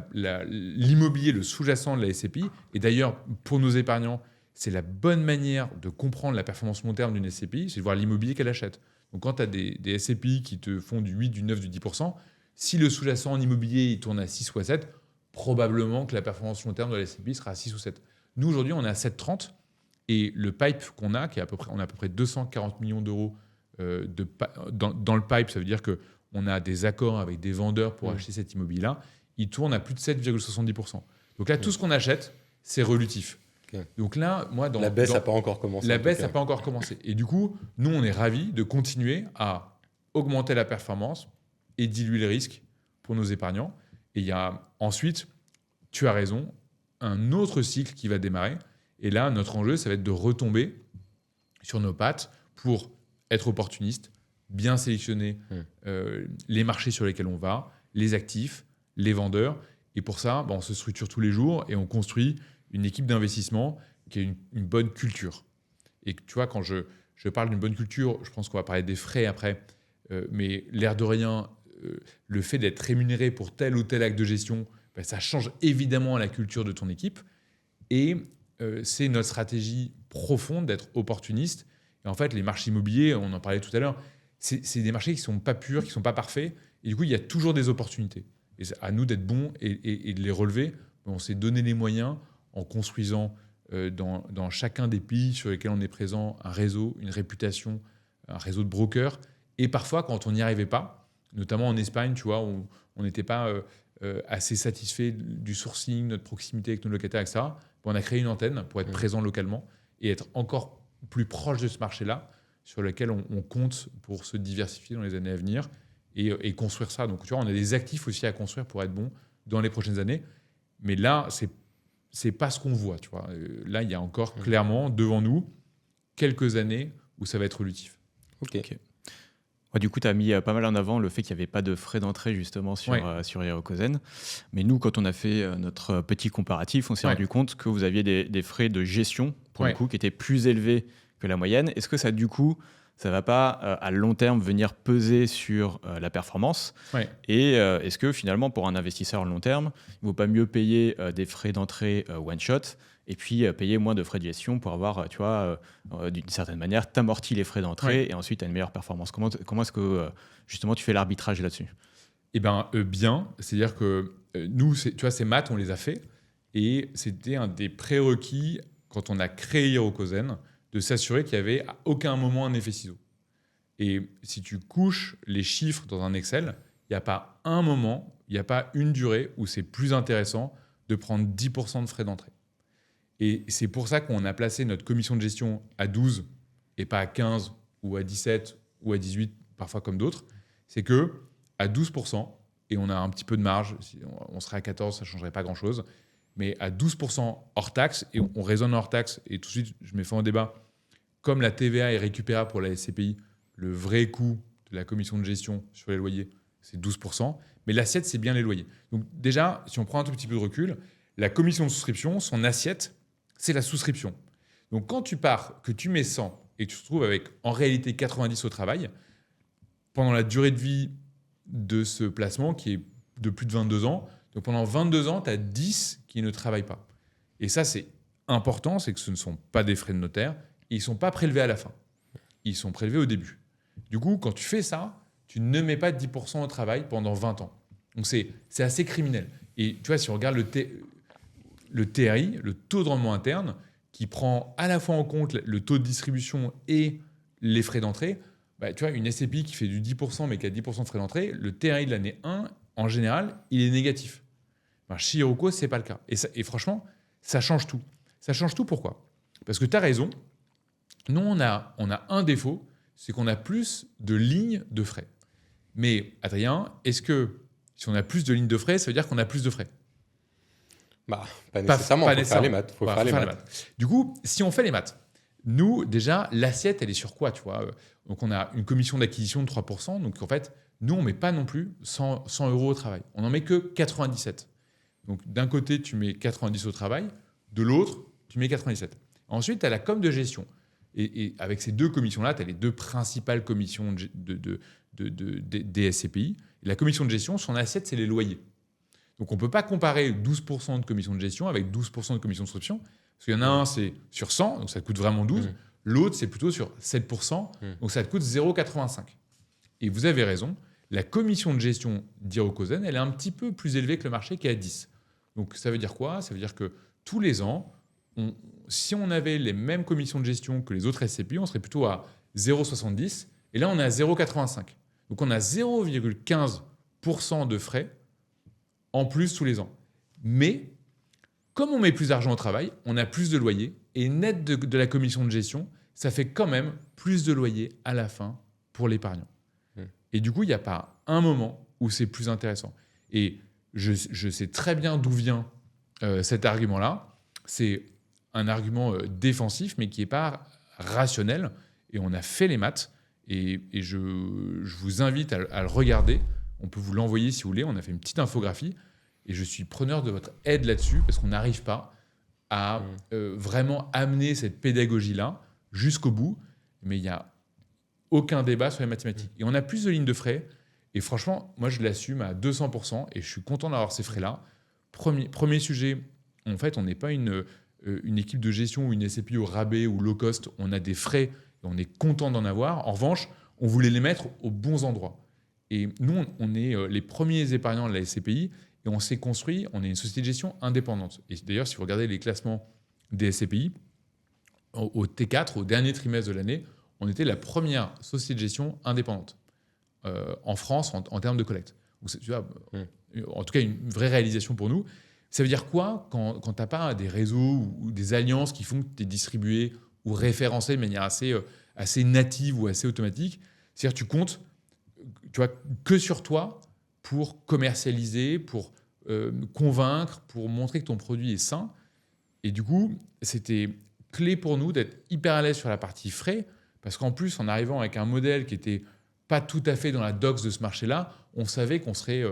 l'immobilier, le sous-jacent de la SCPI, et d'ailleurs, pour nos épargnants, c'est la bonne manière de comprendre la performance long terme d'une SCPI, c'est de voir l'immobilier qu'elle achète. Donc quand tu as des SCPI qui te font du 8, du 9, du 10%, si le sous-jacent en immobilier il tourne à 6 ou à 7, probablement que la performance long terme de la SCPI sera à 6 ou 7. Nous, aujourd'hui, on est à 7,30 et le pipe qu'on a, on a à peu près 240 millions d'euros dans le pipe, ça veut dire qu'on a des accords avec des vendeurs pour acheter cet immobilier-là, il tourne à plus de 7,70%. Donc là, tout ce qu'on achète, c'est relutif. Okay. Donc là, moi, la baisse n'a pas encore commencé. La baisse n'a pas encore commencé. Et du coup, nous, on est ravis de continuer à augmenter la performance et diluer le risque pour nos épargnants. Et il y a ensuite, tu as raison, un autre cycle qui va démarrer. Et là, notre enjeu, ça va être de retomber sur nos pattes pour être opportuniste, bien sélectionner les marchés sur lesquels on va, les actifs, les vendeurs. Et pour ça, on se structure tous les jours et on construit une équipe d'investissement qui a une bonne culture. Et tu vois, quand je parle d'une bonne culture, je pense qu'on va parler des frais après, mais l'air de rien, le fait d'être rémunéré pour tel ou tel acte de gestion, ça change évidemment la culture de ton équipe. Et c'est notre stratégie profonde d'être opportuniste. Et en fait, les marchés immobiliers, on en parlait tout à l'heure, c'est des marchés qui ne sont pas purs, qui ne sont pas parfaits. Et du coup, il y a toujours des opportunités. Et c'est à nous d'être bons et de les relever. On s'est donné les moyens en construisant dans chacun des pays sur lesquels on est présent un réseau, une réputation, un réseau de brokers. Et parfois, quand on n'y arrivait pas, notamment en Espagne, tu vois, on n'était pas assez satisfait du sourcing, notre proximité avec nos locataires, etc. On a créé une antenne pour être présent localement et être encore plus proche de ce marché-là, sur lequel on compte pour se diversifier dans les années à venir et construire ça. Donc, tu vois, on a des actifs aussi à construire pour être bon dans les prochaines années. Mais là, c'est pas ce qu'on voit, tu vois. Là, il y a encore clairement devant nous quelques années où ça va être lutif. Ok. Ouais, du coup, tu as mis pas mal en avant le fait qu'il n'y avait pas de frais d'entrée justement sur Hirokozen. Mais nous, quand on a fait notre petit comparatif, on s'est rendu compte que vous aviez des frais de gestion, pour le coup, qui étaient plus élevés que la moyenne. Est-ce que ça, du coup, ça ne va pas à long terme venir peser sur la performance ? Et est-ce que finalement, pour un investisseur à long terme, il ne vaut pas mieux payer des frais d'entrée one-shot et puis payer moins de frais de gestion pour avoir, tu vois, d'une certaine manière, t'amortis les frais d'entrée et ensuite tu as une meilleure performance. Comment est-ce que, justement, tu fais l'arbitrage là-dessus ? Eh bien, bien. C'est-à-dire que nous, tu vois, ces maths, on les a fait. Et c'était un des prérequis, quand on a créé Hirokozen, de s'assurer qu'il n'y avait à aucun moment un effet ciseau. Et si tu couches les chiffres dans un Excel, il n'y a pas un moment, il n'y a pas une durée où c'est plus intéressant de prendre 10% de frais d'entrée. Et c'est pour ça qu'on a placé notre commission de gestion à 12 et pas à 15 ou à 17 ou à 18, parfois comme d'autres. C'est que à 12%, et on a un petit peu de marge, si on serait à 14, ça ne changerait pas grand-chose, mais à 12% hors taxe, et on raisonne hors taxe, et tout de suite, je mets fin au débat, comme la TVA est récupérable pour la SCPI, le vrai coût de la commission de gestion sur les loyers, c'est 12%, mais l'assiette, c'est bien les loyers. Donc déjà, si on prend un tout petit peu de recul, la commission de souscription, son assiette, c'est la souscription. Donc quand tu pars, que tu mets 100 et que tu te retrouves avec en réalité 90 au travail, pendant la durée de vie de ce placement qui est de plus de 22 ans, donc pendant 22 ans, tu as 10 qui ne travaillent pas. Et ça, c'est important, c'est que ce ne sont pas des frais de notaire, et ils ne sont pas prélevés à la fin. Ils sont prélevés au début. Du coup, quand tu fais ça, tu ne mets pas 10% au travail pendant 20 ans. Donc c'est assez criminel. Et tu vois, si on regarde le TRI, le taux de rendement interne, qui prend à la fois en compte le taux de distribution et les frais d'entrée, bah, tu vois, une SCPI qui fait du 10% mais qui a 10% de frais d'entrée, le TRI de l'année 1, en général, il est négatif. Ben, chez Hiroko, ce n'est pas le cas. Et franchement, ça change tout. Ça change tout, pourquoi ? Parce que tu as raison. Nous, on a un défaut, c'est qu'on a plus de lignes de frais. Mais Adrien, est-ce que si on a plus de lignes de frais, ça veut dire qu'on a plus de frais ? Bah, pas nécessairement, il faut faire les maths. Faut faire les maths. Du coup, si on fait les maths, nous, déjà, l'assiette, elle est sur quoi, tu vois ? Donc, on a une commission d'acquisition de 3%. Donc, en fait, nous, on ne met pas non plus 100 euros au travail. On n'en met que 97. Donc, d'un côté, tu mets 90 au travail. De l'autre, tu mets 97. Ensuite, tu as la com de gestion. Et avec ces deux commissions-là, tu as les deux principales commissions des SCPI. Et la commission de gestion, son assiette, c'est les loyers. Donc, on ne peut pas comparer 12% de commission de gestion avec 12% de commission de souscription. Parce qu'il y en a un, c'est sur 100, donc ça te coûte vraiment 12. L'autre, c'est plutôt sur 7%, donc ça te coûte 0,85. Et vous avez raison, la commission de gestion d'Hirokozen, elle est un petit peu plus élevée que le marché qui est à 10. Donc, ça veut dire quoi ? Ça veut dire que tous les ans, si on avait les mêmes commissions de gestion que les autres SCPI, on serait plutôt à 0,70. Et là, on est à 0,85. Donc, on a 0,15% de frais en plus tous les ans. Mais, comme on met plus d'argent au travail, on a plus de loyers. Et net de la commission de gestion, ça fait quand même plus de loyers à la fin pour l'épargnant. Et du coup, il n'y a pas un moment où c'est plus intéressant. Et je sais très bien d'où vient cet argument-là. C'est un argument défensif, mais qui n'est pas rationnel. Et on a fait les maths. Et je vous invite à le regarder. On peut vous l'envoyer si vous voulez. On a fait une petite infographie. Et je suis preneur de votre aide là-dessus, parce qu'on n'arrive pas à vraiment amener cette pédagogie-là jusqu'au bout. Mais il n'y a aucun débat sur les mathématiques. Et on a plus de lignes de frais. Et franchement, moi, je l'assume à 200%. Et je suis content d'avoir ces frais-là. Premier sujet, en fait, on n'est pas une équipe de gestion ou une SCPI au rabais ou low cost. On a des frais et on est content d'en avoir. En revanche, on voulait les mettre aux bons endroits. Et nous, on est les premiers épargnants de la SCPI. Et on s'est construit, on est une société de gestion indépendante. Et d'ailleurs, si vous regardez les classements des SCPI, au T4, au dernier trimestre de l'année, on était la première société de gestion indépendante en France en termes de collecte. Donc, tu vois, en tout cas, une vraie réalisation pour nous. Ça veut dire quoi quand tu n'as pas des réseaux ou des alliances qui font que tu es distribué ou référencé de manière assez native ou assez automatique? C'est-à-dire que tu comptes que sur toi pour commercialiser, pour convaincre, pour montrer que ton produit est sain. Et du coup, c'était clé pour nous d'être hyper à l'aise sur la partie frais, parce qu'en plus, en arrivant avec un modèle qui n'était pas tout à fait dans la dox de ce marché-là, on savait qu'on serait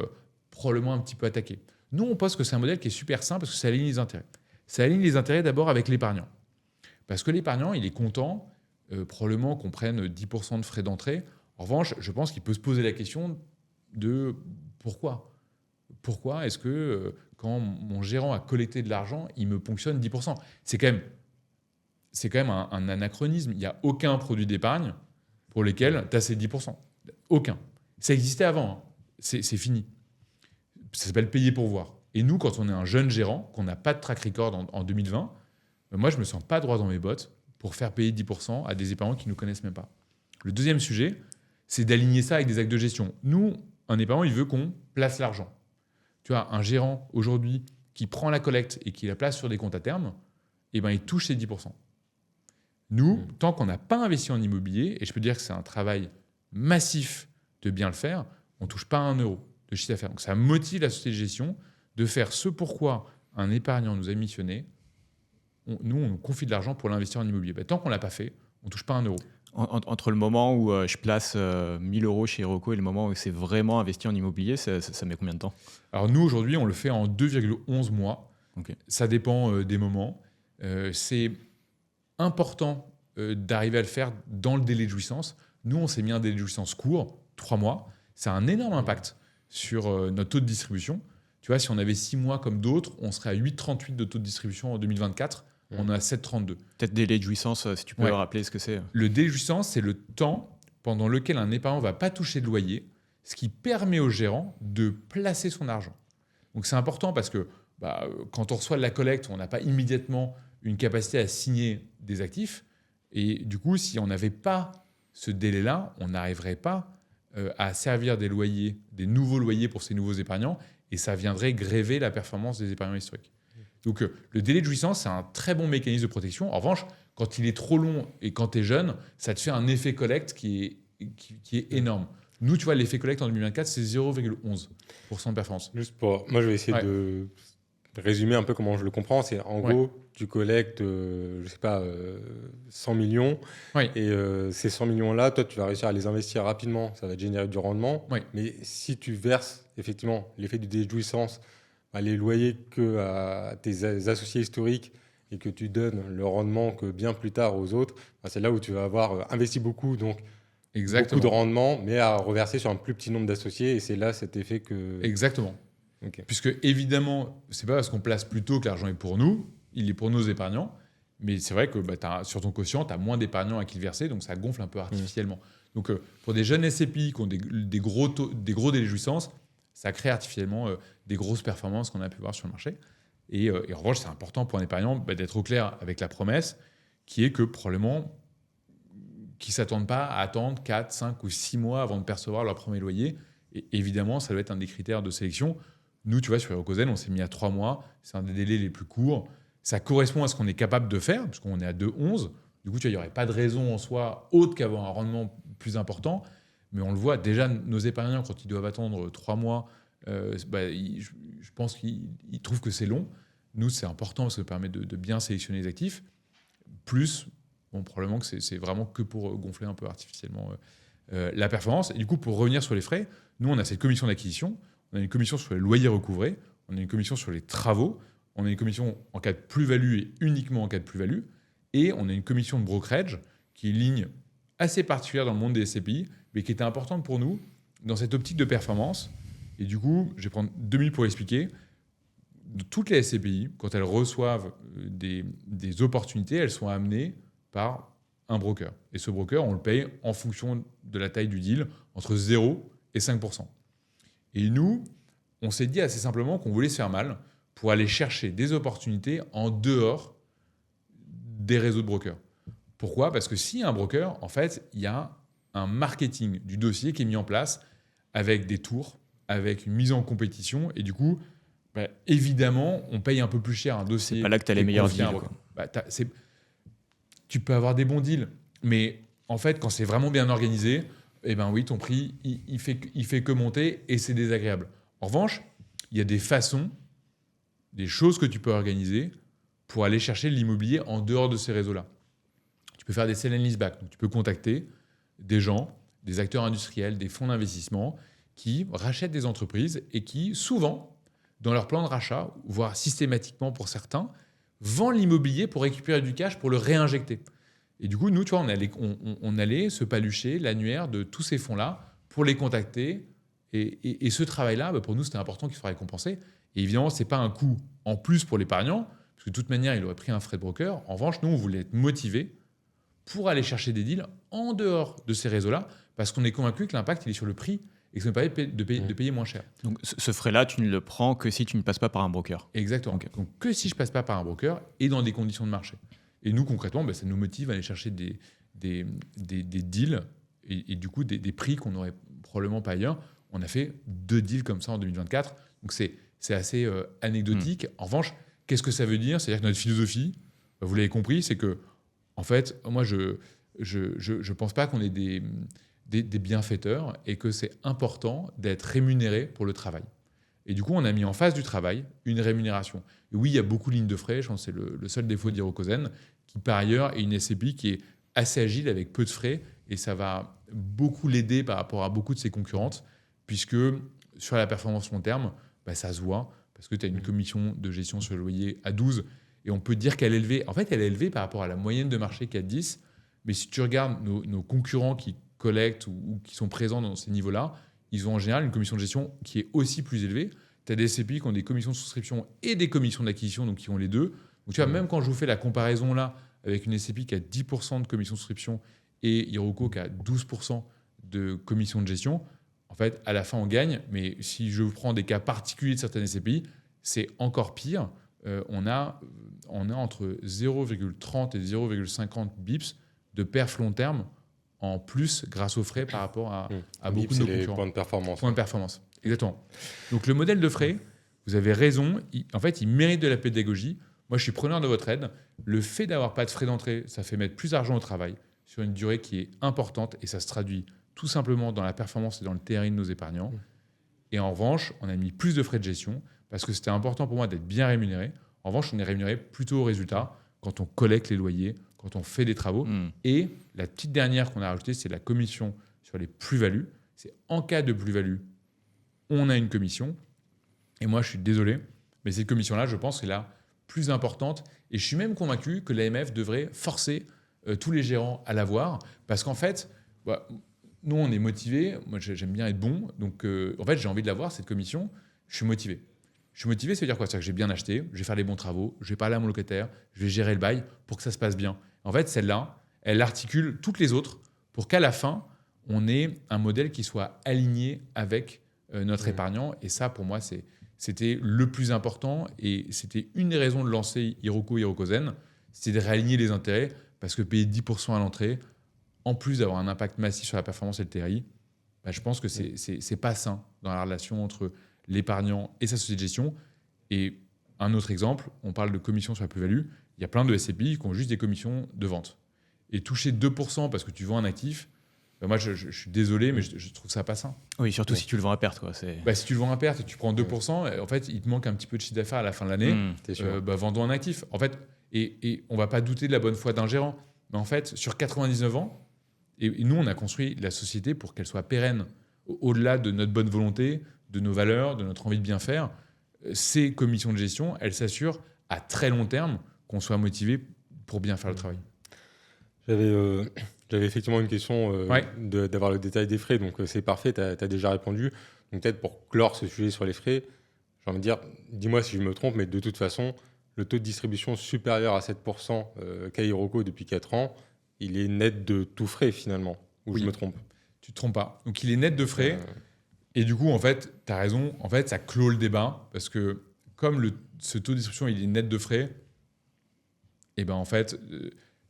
probablement un petit peu attaqué. Nous, on pense que c'est un modèle qui est super simple parce que ça aligne les intérêts. Ça aligne les intérêts d'abord avec l'épargnant. Parce que l'épargnant, il est content, probablement qu'on prenne 10% de frais d'entrée. En revanche, je pense qu'il peut se poser la question de pourquoi. Pourquoi est-ce que quand mon gérant a collecté de l'argent, il me ponctionne 10%? C'est quand même un anachronisme. Il n'y a aucun produit d'épargne pour lequel tu as ces 10%. Aucun. Ça existait avant. Hein. C'est fini. Ça s'appelle payer pour voir. Et nous, quand on est un jeune gérant, qu'on n'a pas de track record en 2020, moi, je ne me sens pas droit dans mes bottes pour faire payer 10% à des épargnants qui ne nous connaissent même pas. Le deuxième sujet, c'est d'aligner ça avec des actes de gestion. Nous, un épargnant, il veut qu'on place l'argent. Tu vois, un gérant aujourd'hui qui prend la collecte et qui la place sur des comptes à terme, eh ben, il touche ses 10%. Nous, tant qu'on n'a pas investi en immobilier, et je peux dire que c'est un travail massif de bien le faire, on ne touche pas un euro de chiffre d'affaires. Donc ça motive la société de gestion de faire ce pourquoi un épargnant nous a missionné. Nous, on nous confie de l'argent pour l'investir en immobilier. Tant qu'on ne l'a pas fait, on ne touche pas un euro. Entre le moment où je place 1000 euros chez Iroko et le moment où c'est vraiment investi en immobilier, ça met combien de temps? Alors nous, aujourd'hui, on le fait en 2,11 mois. Okay. Ça dépend des moments. C'est important d'arriver à le faire dans le délai de jouissance. Nous, on s'est mis un délai de jouissance court, 3 mois. Ça a un énorme impact sur notre taux de distribution. Tu vois, si on avait 6 mois comme d'autres, on serait à 8,38 de taux de distribution en 2024. On est à 7,32. Peut-être délai de jouissance, si tu peux rappeler ce que c'est. Le délai de jouissance, c'est le temps pendant lequel un épargnant ne va pas toucher de loyer, ce qui permet au gérant de placer son argent. Donc c'est important parce que quand on reçoit de la collecte, on n'a pas immédiatement une capacité à signer des actifs. Et du coup, si on n'avait pas ce délai-là, on n'arriverait pas à servir des loyers, des nouveaux loyers pour ces nouveaux épargnants, et ça viendrait gréver la performance des épargnants historiques. Donc le délai de jouissance, c'est un très bon mécanisme de protection. En revanche, quand il est trop long et quand tu es jeune, ça te fait un effet collecte qui est énorme. Nous, tu vois, l'effet collecte en 2024, c'est 0,11% de performance. Juste pour... Moi, je vais essayer de résumer un peu comment je le comprends. C'est en gros, tu collectes, je sais pas, 100 millions. Et ces 100 millions-là, toi, tu vas réussir à les investir rapidement. Ça va te générer du rendement. Mais si tu verses, effectivement, l'effet du délai de jouissance, les loyers que à tes associés historiques et que tu donnes le rendement que bien plus tard aux autres, c'est là où tu vas avoir investi beaucoup, donc beaucoup de rendement, mais à reverser sur un plus petit nombre d'associés. Et c'est là cet effet que... Exactement. Okay. Puisque évidemment, c'est pas parce qu'on place plus tôt que l'argent est pour nous, il est pour nos épargnants, mais c'est vrai que sur ton quotient, tu as moins d'épargnants à qui le verser, donc ça gonfle un peu artificiellement. Donc pour des jeunes SCPI qui ont des gros délais de jouissance, ça crée artificiellement des grosses performances qu'on a pu voir sur le marché. Et en revanche, c'est important pour un épargnant d'être au clair avec la promesse, qui est que probablement, qu'ils ne s'attendent pas à attendre 4, 5 ou 6 mois avant de percevoir leur premier loyer. Et évidemment, ça doit être un des critères de sélection. Nous, tu vois, sur Hirokozen, on s'est mis à 3 mois. C'est un des délais les plus courts. Ça correspond à ce qu'on est capable de faire, puisqu'on est à 2,11. Du coup, tu vois, il n'y aurait pas de raison en soi autre qu'avoir un rendement plus important. Mais on le voit, déjà, nos épargnants, quand ils doivent attendre 3 mois, je pense qu'ils trouvent que c'est long. Nous, c'est important parce que ça permet de bien sélectionner les actifs. Plus, probablement que c'est vraiment que pour gonfler un peu artificiellement la performance. Et du coup, pour revenir sur les frais, nous, on a cette commission d'acquisition, on a une commission sur les loyers recouvrés, on a une commission sur les travaux, on a une commission en cas de plus-value et uniquement en cas de plus-value, et on a une commission de brokerage qui est une ligne assez particulière dans le monde des SCPI, mais qui était importante pour nous dans cette optique de performance. Et du coup, je vais prendre 2 minutes pour expliquer. Toutes les SCPI, quand elles reçoivent des opportunités, elles sont amenées par un broker. Et ce broker, on le paye en fonction de la taille du deal, entre 0 et 5%. Et nous, on s'est dit assez simplement qu'on voulait se faire mal pour aller chercher des opportunités en dehors des réseaux de brokers. Pourquoi ? Parce que s'il y a un broker, en fait, il y a un marketing du dossier qui est mis en place avec des tours, avec une mise en compétition. Et du coup, évidemment, on paye un peu plus cher un dossier. C'est pas là que tu as les meilleurs deals. Tu peux avoir des bons deals, mais en fait, quand c'est vraiment bien organisé, eh ben oui, ton prix, il fait que monter et c'est désagréable. En revanche, il y a des façons, des choses que tu peux organiser pour aller chercher l'immobilier en dehors de ces réseaux-là. Tu peux faire des sell and leaseback. Donc, tu peux contacter des gens, des acteurs industriels, des fonds d'investissement qui rachètent des entreprises et qui, souvent, dans leur plan de rachat, voire systématiquement pour certains, vendent l'immobilier pour récupérer du cash pour le réinjecter. Et du coup, nous, tu vois, on allait se palucher l'annuaire de tous ces fonds-là pour les contacter. Et ce travail-là, pour nous, c'était important qu'il soit récompensé. Et évidemment, ce n'est pas un coût en plus pour l'épargnant, parce que de toute manière, il aurait pris un frais de broker. En revanche, nous, on voulait être motivés pour aller chercher des deals en dehors de ces réseaux-là, parce qu'on est convaincu que l'impact, il est sur le prix et que ça nous permet de payer moins cher. Donc ce frais-là, tu ne le prends que si tu ne passes pas par un broker. Exactement. Okay. Donc que si je ne passe pas par un broker et dans des conditions de marché. Et nous, concrètement, ça nous motive à aller chercher des deals et du coup des prix qu'on n'aurait probablement pas ailleurs. On a fait 2 deals comme ça en 2024. Donc c'est assez anecdotique. En revanche, qu'est-ce que ça veut dire ? C'est-à-dire que notre philosophie, vous l'avez compris, c'est que en fait, moi, je pense pas qu'on ait des bienfaiteurs et que c'est important d'être rémunéré pour le travail. Et du coup, on a mis en face du travail une rémunération. Et oui, il y a beaucoup de lignes de frais. Je pense que c'est le seul défaut d'Hirokozen, qui par ailleurs est une SCPI qui est assez agile avec peu de frais. Et ça va beaucoup l'aider par rapport à beaucoup de ses concurrentes, puisque sur la performance long terme, ça se voit, parce que tu as une commission de gestion sur le loyer à 12, et on peut dire qu'elle est élevée. En fait, elle est élevée par rapport à la moyenne de marché qui est à 10. Mais si tu regardes nos concurrents qui collectent ou qui sont présents dans ces niveaux-là, ils ont en général une commission de gestion qui est aussi plus élevée. Tu as des SCPI qui ont des commissions de souscription et des commissions d'acquisition, donc qui ont les deux. Donc tu vois, même quand je vous fais la comparaison là, avec une SCPI qui a 10% de commission de souscription et Iroko qui a 12% de commission de gestion, en fait, à la fin, on gagne. Mais si je prends des cas particuliers de certaines SCPI, c'est encore pire. On a entre 0,30 et 0,50 bips de perf long terme en plus grâce aux frais par rapport à beaucoup de nos concurrents. Points de performance. Points de performance, exactement. Donc le modèle de frais, vous avez raison, il mérite de la pédagogie. Moi, je suis preneur de votre aide. Le fait d'avoir pas de frais d'entrée, ça fait mettre plus d'argent au travail sur une durée qui est importante et ça se traduit tout simplement dans la performance et dans le TRI de nos épargnants. Et en revanche, on a mis plus de frais de gestion parce que c'était important pour moi d'être bien rémunéré. En revanche, on est rémunéré plutôt au résultat quand on collecte les loyers, quand on fait des travaux. Et la petite dernière qu'on a rajoutée, c'est la commission sur les plus-values. C'est en cas de plus-value, on a une commission. Et moi, je suis désolé, mais cette commission-là, je pense, c'est la plus importante. Et je suis même convaincu que l'AMF devrait forcer tous les gérants à l'avoir. Parce qu'en fait, nous, on est motivés. Moi, j'aime bien être bon. Donc, en fait, j'ai envie de l'avoir, cette commission. Je suis motivé. Je suis motivé, ça veut dire quoi ? C'est-à-dire que j'ai bien acheté, je vais faire les bons travaux, je vais parler à mon locataire, je vais gérer le bail pour que ça se passe bien. En fait, celle-là, elle articule toutes les autres pour qu'à la fin, on ait un modèle qui soit aligné avec notre épargnant. Et ça, pour moi, c'était le plus important. Et c'était une des raisons de lancer Hirokozen, c'était de réaligner les intérêts, parce que payer 10% à l'entrée, en plus d'avoir un impact massif sur la performance et le TRI, je pense que c'est pas sain dans la relation entre l'épargnant et sa société de gestion. Et un autre exemple, on parle de commission sur la plus-value. Il y a plein de SCPI qui ont juste des commissions de vente. Et toucher 2% parce que tu vends un actif, moi, je suis désolé, mais je trouve ça pas sain. Oui, surtout si tu le vends à perte. Si tu le vends à perte et tu prends 2%, en fait, il te manque un petit peu de chiffre d'affaires à la fin de l'année. Vendons un actif. En fait, et on ne va pas douter de la bonne foi d'un gérant. Mais en fait, sur 99 ans, et nous, on a construit la société pour qu'elle soit pérenne au-delà de notre bonne volonté, de nos valeurs, de notre envie de bien faire. Ces commissions de gestion, elles s'assurent à très long terme qu'on soit motivé pour bien faire le travail. J'avais effectivement une question d'avoir le détail des frais, donc c'est parfait, tu as déjà répondu. Donc peut-être pour clore ce sujet sur les frais, j'ai envie de dire, dis-moi si je me trompe, mais de toute façon, le taux de distribution supérieur à 7% qu'a Iroko depuis 4 ans, il est net de tout frais finalement, ou je me trompe ? Tu ne te trompes pas. Donc il est net de frais. Et du coup, en fait, tu as raison. En fait, ça clôt le débat parce que comme ce taux de distribution il est net de frais, et ben en fait,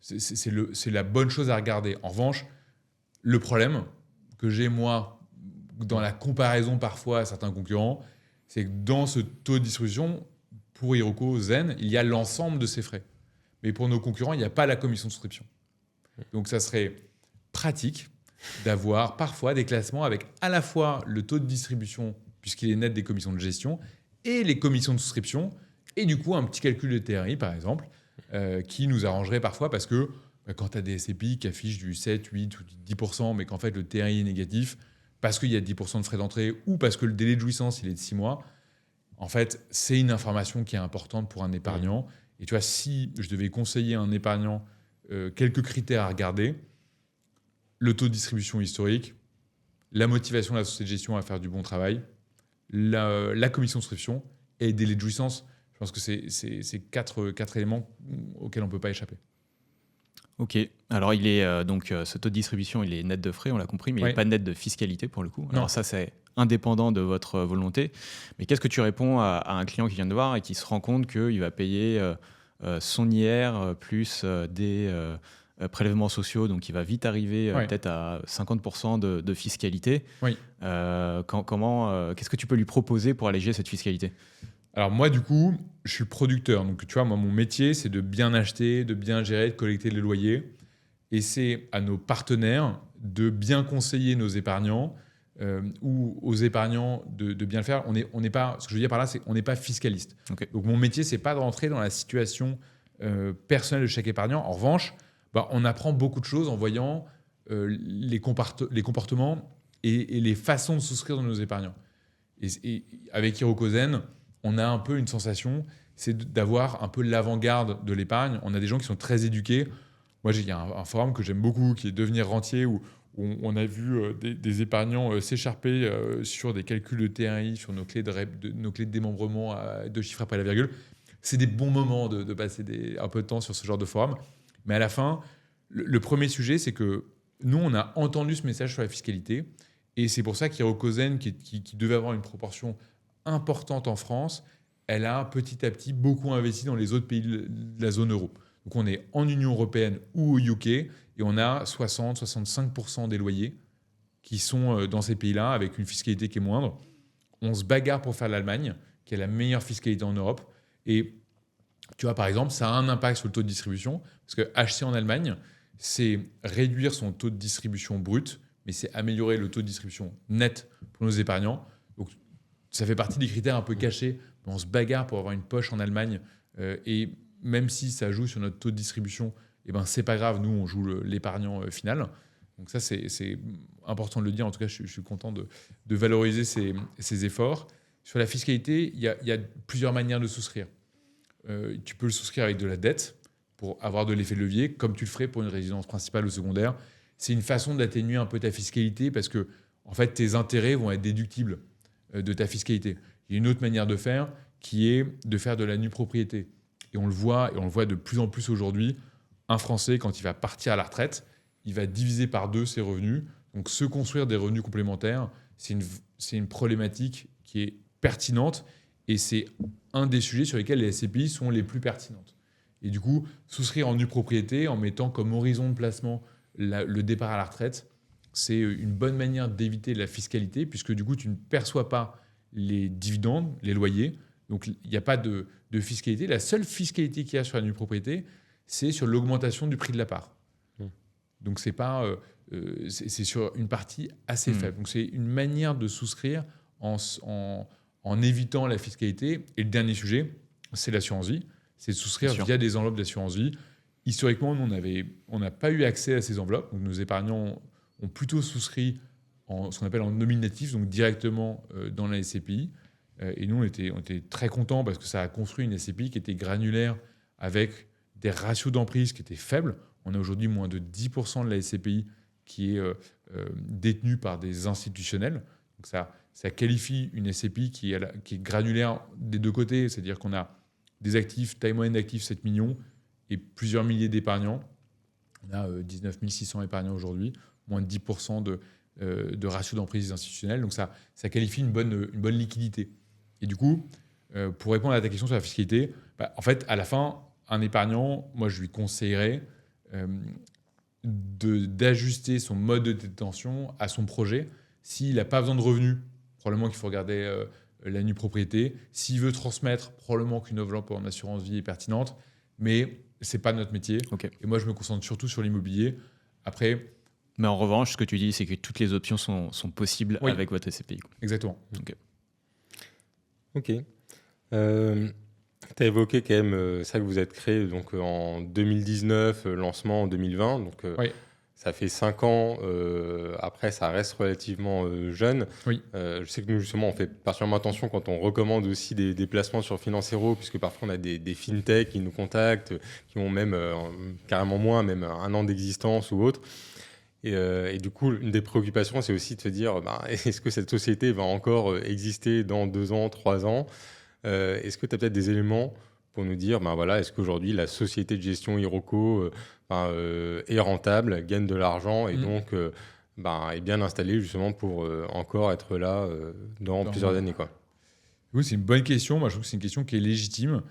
c'est la bonne chose à regarder. En revanche, le problème que j'ai, moi, dans la comparaison parfois à certains concurrents, c'est que dans ce taux de distribution, pour Iroko Zen, il y a l'ensemble de ces frais. Mais pour nos concurrents, il n'y a pas la commission de souscription. Donc ça serait pratique d'avoir parfois des classements avec à la fois le taux de distribution, puisqu'il est net des commissions de gestion, et les commissions de souscription, et du coup un petit calcul de TRI, par exemple, qui nous arrangerait parfois parce que quand tu as des SCPI qui affichent du 7, 8 ou 10%, mais qu'en fait le TRI est négatif, parce qu'il y a 10% de frais d'entrée ou parce que le délai de jouissance il est de 6 mois, en fait, c'est une information qui est importante pour un épargnant. Et tu vois, si je devais conseiller à un épargnant quelques critères à regarder, le taux de distribution historique, la motivation de la société de gestion à faire du bon travail, la commission de souscription et les délais de jouissance. Je pense que c'est quatre éléments auxquels on ne peut pas échapper. Ok, alors il est donc ce taux de distribution, il est net de frais, on l'a compris, mais il n'est pas net de fiscalité pour le coup. Alors ça, c'est indépendant de votre volonté. Mais qu'est-ce que tu réponds à un client qui vient de voir et qui se rend compte qu'il va payer son IR plus des prélèvements sociaux, donc il va vite arriver peut-être à 50% de fiscalité. Oui. Qu'est-ce que tu peux lui proposer pour alléger cette fiscalité ? Alors moi, du coup, je suis producteur. Donc, tu vois, moi, mon métier, c'est de bien acheter, de bien gérer, de collecter les loyers. Et c'est à nos partenaires de bien conseiller nos épargnants ou aux épargnants de bien le faire. On n'est pas, ce que je veux dire par là, c'est qu'on n'est pas fiscaliste. Okay. Donc, mon métier, c'est pas de rentrer dans la situation personnelle de chaque épargnant. En revanche, on apprend beaucoup de choses en voyant les comportements et les façons de souscrire de nos épargnants. Et avec Iroko Zen, on a un peu une sensation, c'est d'avoir un peu l'avant-garde de l'épargne. On a des gens qui sont très éduqués. Moi, il y a un forum que j'aime beaucoup, qui est Devenir rentier, où on a vu des épargnants s'écharper sur des calculs de TRI, sur nos clés de démembrement à 2 chiffres après la virgule. C'est des bons moments de passer un peu de temps sur ce genre de forum. Mais à la fin, le premier sujet, c'est que nous, on a entendu ce message sur la fiscalité. Et c'est pour ça qu'Iroko Zen, qui devait avoir une proportion importante en France, elle a petit à petit beaucoup investi dans les autres pays de la zone euro. Donc on est en Union européenne ou au UK et on a 60-65% des loyers qui sont dans ces pays-là avec une fiscalité qui est moindre. On se bagarre pour faire l'Allemagne, qui a la meilleure fiscalité en Europe. Et tu vois, par exemple, ça a un impact sur le taux de distribution parce que acheter en Allemagne, c'est réduire son taux de distribution brut, mais c'est améliorer le taux de distribution net pour nos épargnants. Donc, ça fait partie des critères un peu cachés. On se bagarre pour avoir une poche en Allemagne. Et même si ça joue sur notre taux de distribution, c'est pas grave. Nous, on joue l'épargnant final. Donc ça, c'est important de le dire. En tout cas, je suis content de valoriser ces efforts. Sur la fiscalité, il y a plusieurs manières de souscrire. Tu peux le souscrire avec de la dette pour avoir de l'effet de levier, comme tu le ferais pour une résidence principale ou secondaire. C'est une façon d'atténuer un peu ta fiscalité parce que en fait, tes intérêts vont être déductibles de ta fiscalité. Il y a une autre manière de faire qui est de faire de la nue propriété. Et on le voit de plus en plus aujourd'hui. Un Français, quand il va partir à la retraite, il va diviser par 2 ses revenus. Donc, se construire des revenus complémentaires, c'est une problématique qui est pertinente et c'est un des sujets sur lesquels les SCPI sont les plus pertinentes. Et du coup, souscrire en nue propriété en mettant comme horizon de placement le départ à la retraite, c'est une bonne manière d'éviter la fiscalité puisque du coup, tu ne perçois pas les dividendes, les loyers. Donc, il n'y a pas de fiscalité. La seule fiscalité qu'il y a sur la nue propriété, c'est sur l'augmentation du prix de la part. Donc, c'est sur une partie assez faible. Donc, c'est une manière de souscrire en évitant la fiscalité. Et le dernier sujet, c'est l'assurance vie. C'est de souscrire via des enveloppes d'assurance vie. Historiquement, nous, on n'a pas eu accès à ces enveloppes. Donc, nos épargnants ont plutôt souscrit ce qu'on appelle en nominatif, donc directement dans la SCPI. Et nous, on était très contents parce que ça a construit une SCPI qui était granulaire avec des ratios d'emprise qui étaient faibles. On a aujourd'hui moins de 10% de la SCPI qui est détenue par des institutionnels. Donc ça qualifie une SCPI qui est granulaire des deux côtés, c'est-à-dire qu'on a des actifs, taille moyenne d'actifs 7 millions et plusieurs milliers d'épargnants. On a 19 600 épargnants aujourd'hui, moins de 10% de ratio d'emprise institutionnelle. Donc ça qualifie une bonne liquidité. Et du coup, pour répondre à ta question sur la fiscalité, en fait, à la fin, un épargnant, moi, je lui conseillerais d'ajuster son mode de détention à son projet. S'il n'a pas besoin de revenus, probablement qu'il faut regarder la nue propriété. S'il veut transmettre, probablement qu'une enveloppe en assurance vie est pertinente. Mais ce n'est pas notre métier. Ok. Et moi, je me concentre surtout sur l'immobilier. Après, Mais en revanche, ce que tu dis, c'est que toutes les options sont possibles Oui. avec votre SCPI. exactement. Ok. Tu as évoqué quand même ça que vous êtes créé donc, en 2019, lancement en 2020. Donc, Oui. ça fait 5 ans. Après, ça reste relativement jeune. Oui. Je sais que nous, justement, on fait particulièrement attention quand on recommande aussi des placements sur Financero, puisque parfois, on a des fintechs qui nous contactent, qui ont même carrément moins, même 1 an d'existence ou autre. Et du coup, une des préoccupations, c'est aussi de se dire, est-ce que cette société va encore exister dans 2 ans, 3 ans? Est-ce que tu as peut-être des éléments pour nous dire, voilà, est-ce qu'aujourd'hui, la société de gestion Iroko est rentable, gagne de l'argent et donc est bien installée justement pour encore être là dans plusieurs années, quoi. Oui, c'est une bonne question. Moi, je trouve que c'est une question qui est légitime.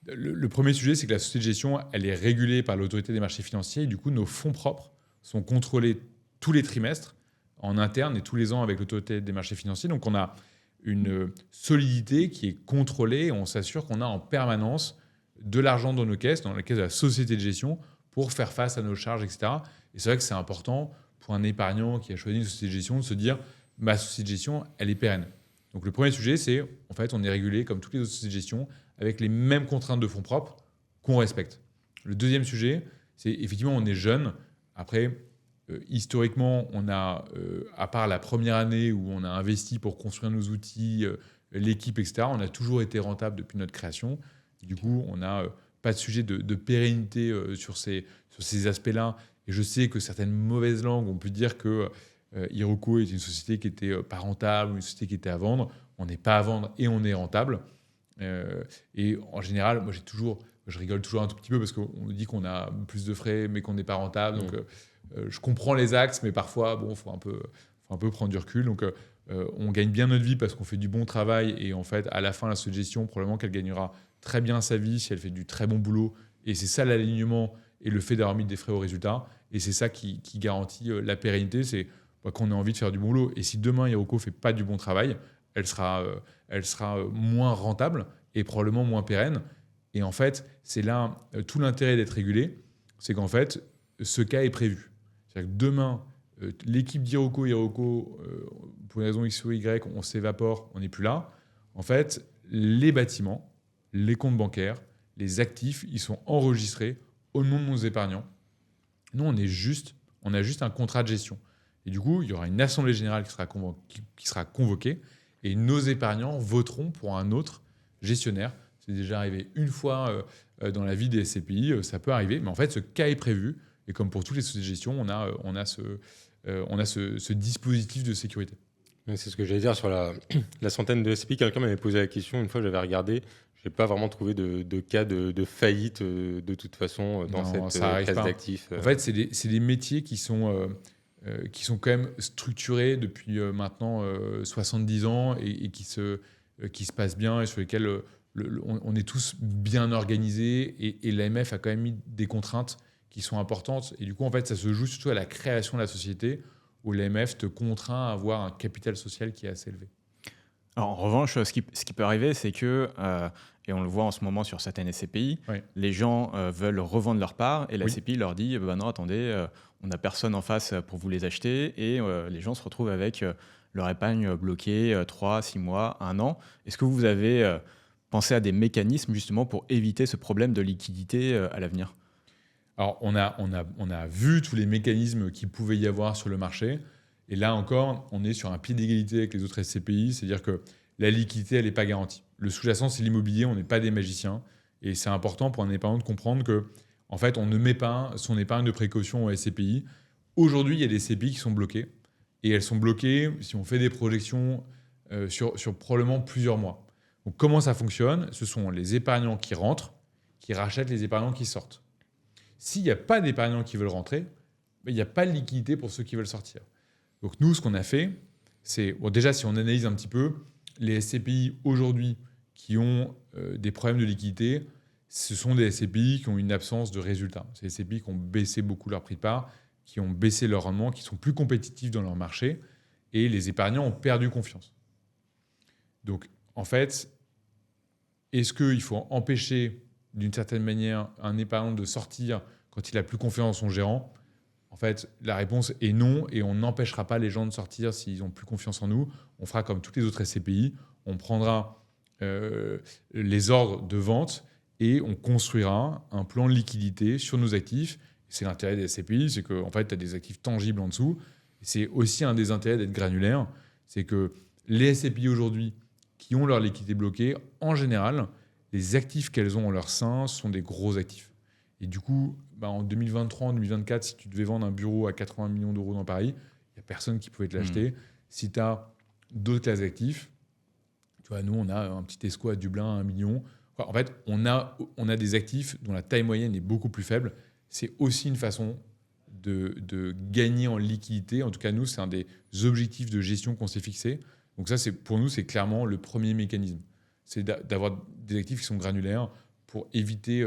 Le premier sujet, c'est que la société de gestion, elle est régulée par l'autorité des marchés financiers. Et du coup, nos fonds propres sont contrôlés tous les trimestres en interne et tous les ans avec l'autorité des marchés financiers. Donc, on a une solidité qui est contrôlée et on s'assure qu'on a en permanence de l'argent dans nos caisses, dans la caisse de la société de gestion, pour faire face à nos charges, etc. Et c'est vrai que c'est important pour un épargnant qui a choisi une société de gestion de se dire « ma société de gestion, elle est pérenne ». Donc, le premier sujet, c'est en fait, on est régulé comme toutes les autres sociétés de gestion avec les mêmes contraintes de fonds propres qu'on respecte. Le deuxième sujet, c'est effectivement, on est jeune. Après, historiquement, on a, à part la première année où on a investi pour construire nos outils, l'équipe, etc., on a toujours été rentable depuis notre création. Du coup, on n'a pas de sujet de pérennité sur ces aspects-là. Et je sais que certaines mauvaises langues ont pu dire que Iroko est une société qui n'était pas rentable, une société qui était à vendre. On n'est pas à vendre et on est rentable. Et en général, moi, je rigole toujours un tout petit peu parce qu'on nous dit qu'on a plus de frais mais qu'on n'est pas rentable. Donc, je comprends les axes, mais parfois, faut un peu prendre du recul. Donc, on gagne bien notre vie parce qu'on fait du bon travail. Et en fait, à la fin, la société de gestion, probablement qu'elle gagnera très bien sa vie si elle fait du très bon boulot. Et c'est ça l'alignement et le fait d'avoir mis des frais au résultat. Et c'est ça qui garantit la pérennité, c'est qu'on a envie de faire du bon boulot. Et si demain, Iroko ne fait pas du bon travail, elle sera moins rentable et probablement moins pérenne. Et en fait, c'est là tout l'intérêt d'être régulé, c'est qu'en fait, ce cas est prévu. C'est-à-dire que demain, l'équipe d'Iroko, pour une raison X ou Y, on s'évapore, on n'est plus là. En fait, les bâtiments, les comptes bancaires, les actifs, ils sont enregistrés au nom de nos épargnants. Nous, on a juste un contrat de gestion. Et du coup, il y aura une assemblée générale qui sera convoquée et nos épargnants voteront pour un autre gestionnaire. C'est déjà arrivé une fois dans la vie des SCPI, ça peut arriver, mais en fait, ce cas est prévu. Et comme pour toutes les sociétés de gestion, on a ce dispositif de sécurité. C'est ce que j'allais dire sur la centaine de SCPI. Quelqu'un m'avait posé la question, une fois j'avais regardé, je n'ai pas vraiment trouvé de cas de faillite de toute façon dans cette classe d'actifs. En fait, c'est des métiers qui sont quand même structurés depuis maintenant 70 ans et qui se passent bien et sur lesquels on est tous bien organisés et l'AMF a quand même mis des contraintes qui sont importantes. Et du coup, en fait, ça se joue surtout à la création de la société où l'AMF te contraint à avoir un capital social qui est assez élevé. Alors, en revanche, ce qui peut arriver, c'est que, et on le voit en ce moment sur certaines SCPI, Oui. les gens veulent revendre leur part et la Oui. SCPI leur dit non, attendez, on n'a personne en face pour vous les acheter et les gens se retrouvent avec leur épargne bloquée 3, 6 mois, 1 an. Est-ce que vous avez pensé à des mécanismes justement pour éviter ce problème de liquidité à l'avenir ? Alors, on a vu tous les mécanismes qu'il pouvait y avoir sur le marché. Et là encore, on est sur un pied d'égalité avec les autres SCPI. C'est-à-dire que la liquidité, elle n'est pas garantie. Le sous-jacent, c'est l'immobilier. On n'est pas des magiciens. Et c'est important pour un épargnant de comprendre que, en fait, on ne met pas son épargne de précaution au SCPI. Aujourd'hui, il y a des SCPI qui sont bloquées. Et elles sont bloquées, si on fait des projections, sur probablement plusieurs mois. Donc, comment ça fonctionne ? Ce sont les épargnants qui rentrent, qui rachètent les épargnants qui sortent. S'il n'y a pas d'épargnants qui veulent rentrer, il n'y a pas de liquidité pour ceux qui veulent sortir. Donc nous, ce qu'on a fait, c'est... déjà, si on analyse un petit peu, les SCPI aujourd'hui qui ont des problèmes de liquidité, ce sont des SCPI qui ont une absence de résultats. C'est des SCPI qui ont baissé beaucoup leur prix de part, qui ont baissé leur rendement, qui sont plus compétitifs dans leur marché, et les épargnants ont perdu confiance. Donc, en fait, est-ce qu'il faut empêcher, d'une certaine manière, un épargnant de sortir quand il n'a plus confiance en son gérant ? En fait, la réponse est non, et on n'empêchera pas les gens de sortir s'ils n'ont plus confiance en nous. On fera comme toutes les autres SCPI, on prendra les ordres de vente et on construira un plan de liquidité sur nos actifs. C'est l'intérêt des SCPI, c'est que en fait, tu as des actifs tangibles en dessous. C'est aussi un des intérêts d'être granulaire, c'est que les SCPI aujourd'hui qui ont leur liquidité bloquée, en général, les actifs qu'elles ont en leur sein sont des gros actifs. Et du coup, en 2023, en 2024, si tu devais vendre un bureau à 80 millions d'euros dans Paris, il n'y a personne qui pouvait te l'acheter. Si tu as d'autres classes d'actifs, tu vois, nous, on a un petit esco à Dublin à 1 million. En fait, on a des actifs dont la taille moyenne est beaucoup plus faible. C'est aussi une façon de gagner en liquidité. En tout cas, nous, c'est un des objectifs de gestion qu'on s'est fixé. Donc ça, pour nous, c'est clairement le premier mécanisme. C'est d'avoir des actifs qui sont granulaires pour éviter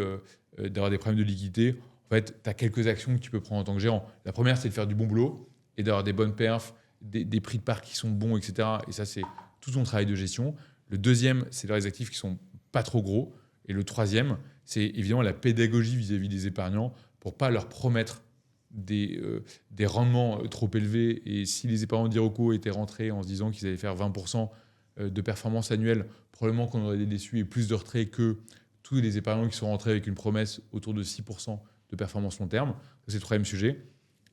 d'avoir des problèmes de liquidité. En fait, tu as quelques actions que tu peux prendre en tant que gérant. La première, c'est de faire du bon boulot et d'avoir des bonnes perfs, des prix de part qui sont bons, etc. Et ça, c'est tout ton travail de gestion. Le deuxième, c'est d'avoir des actifs qui sont pas trop gros. Et le troisième, c'est évidemment la pédagogie vis-à-vis des épargnants pour pas leur promettre des rendements trop élevés. Et si les épargnants d'Iroko étaient rentrés en se disant qu'ils allaient faire 20% de performance annuelle, probablement qu'on aurait des déçus et plus de retraits que tous les épargnants qui sont rentrés avec une promesse autour de 6% de performance long terme. Ça, c'est le troisième sujet.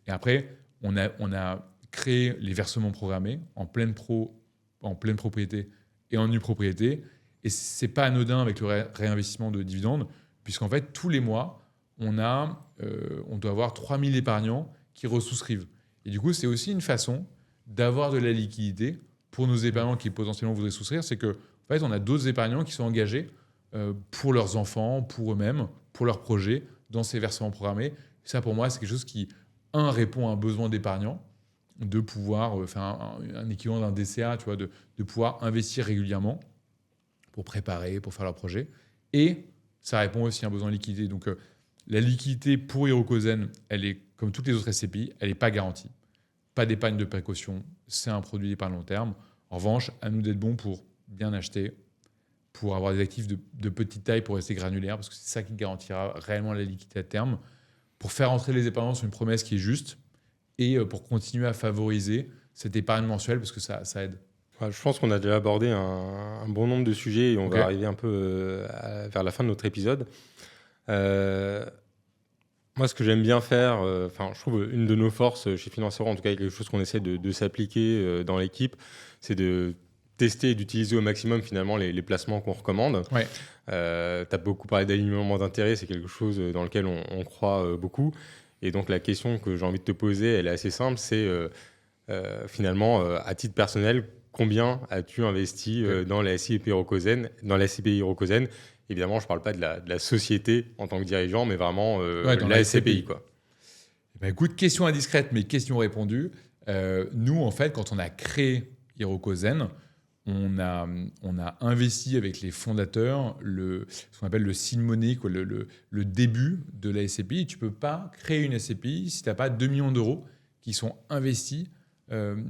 Et après, on a créé les versements programmés en pleine propriété et en nue propriété. Et c'est pas anodin avec le réinvestissement de dividendes, puisqu'en fait, tous les mois, on doit avoir 3000 épargnants qui ressouscrivent. Et du coup, c'est aussi une façon d'avoir de la liquidité pour nos épargnants qui potentiellement voudraient souscrire. C'est qu'en fait, on a d'autres épargnants qui sont engagés pour leurs enfants, pour eux-mêmes, pour leurs projets, dans ces versements programmés. Ça, pour moi, c'est quelque chose qui, répond à un besoin d'épargnants, de pouvoir faire un équivalent d'un DCA, tu vois, de pouvoir investir régulièrement pour préparer, pour faire leurs projets. Et ça répond aussi à un besoin de liquidité. Donc, la liquidité pour Hirokozen, elle est, comme toutes les autres SCPI, elle n'est pas garantie. Pas d'épargne de précaution, c'est un produit d'épargne long terme. En revanche, à nous d'être bons pour bien acheter, pour avoir des actifs de petite taille pour rester granulaire, parce que c'est ça qui garantira réellement la liquidité à terme, pour faire entrer les épargnants sur une promesse qui est juste et pour continuer à favoriser cette épargne mensuelle, parce que ça aide. Je pense qu'on a déjà abordé un bon nombre de sujets et on va arriver un peu vers la fin de notre épisode. Moi, ce que j'aime bien faire, je trouve une de nos forces chez Financero, en tout cas quelque chose qu'on essaie de s'appliquer dans l'équipe, c'est de tester et d'utiliser au maximum finalement les placements qu'on recommande. Ouais. Tu as beaucoup parlé d'alignement d'intérêt, c'est quelque chose dans lequel on croit beaucoup. Et donc la question que j'ai envie de te poser, elle est assez simple, c'est finalement, à titre personnel, combien as-tu investi dans la SCPI Hirokozen ? Évidemment, je ne parle pas de la société en tant que dirigeant, mais vraiment dans la SCPI. Quoi. Écoute, question indiscrète, mais question répondue. Nous, en fait, quand on a créé Hirokozen, on a investi avec les fondateurs ce qu'on appelle le seed money, quoi, le début de la SCPI. Tu ne peux pas créer une SCPI si tu n'as pas 2 millions d'euros qui sont investis.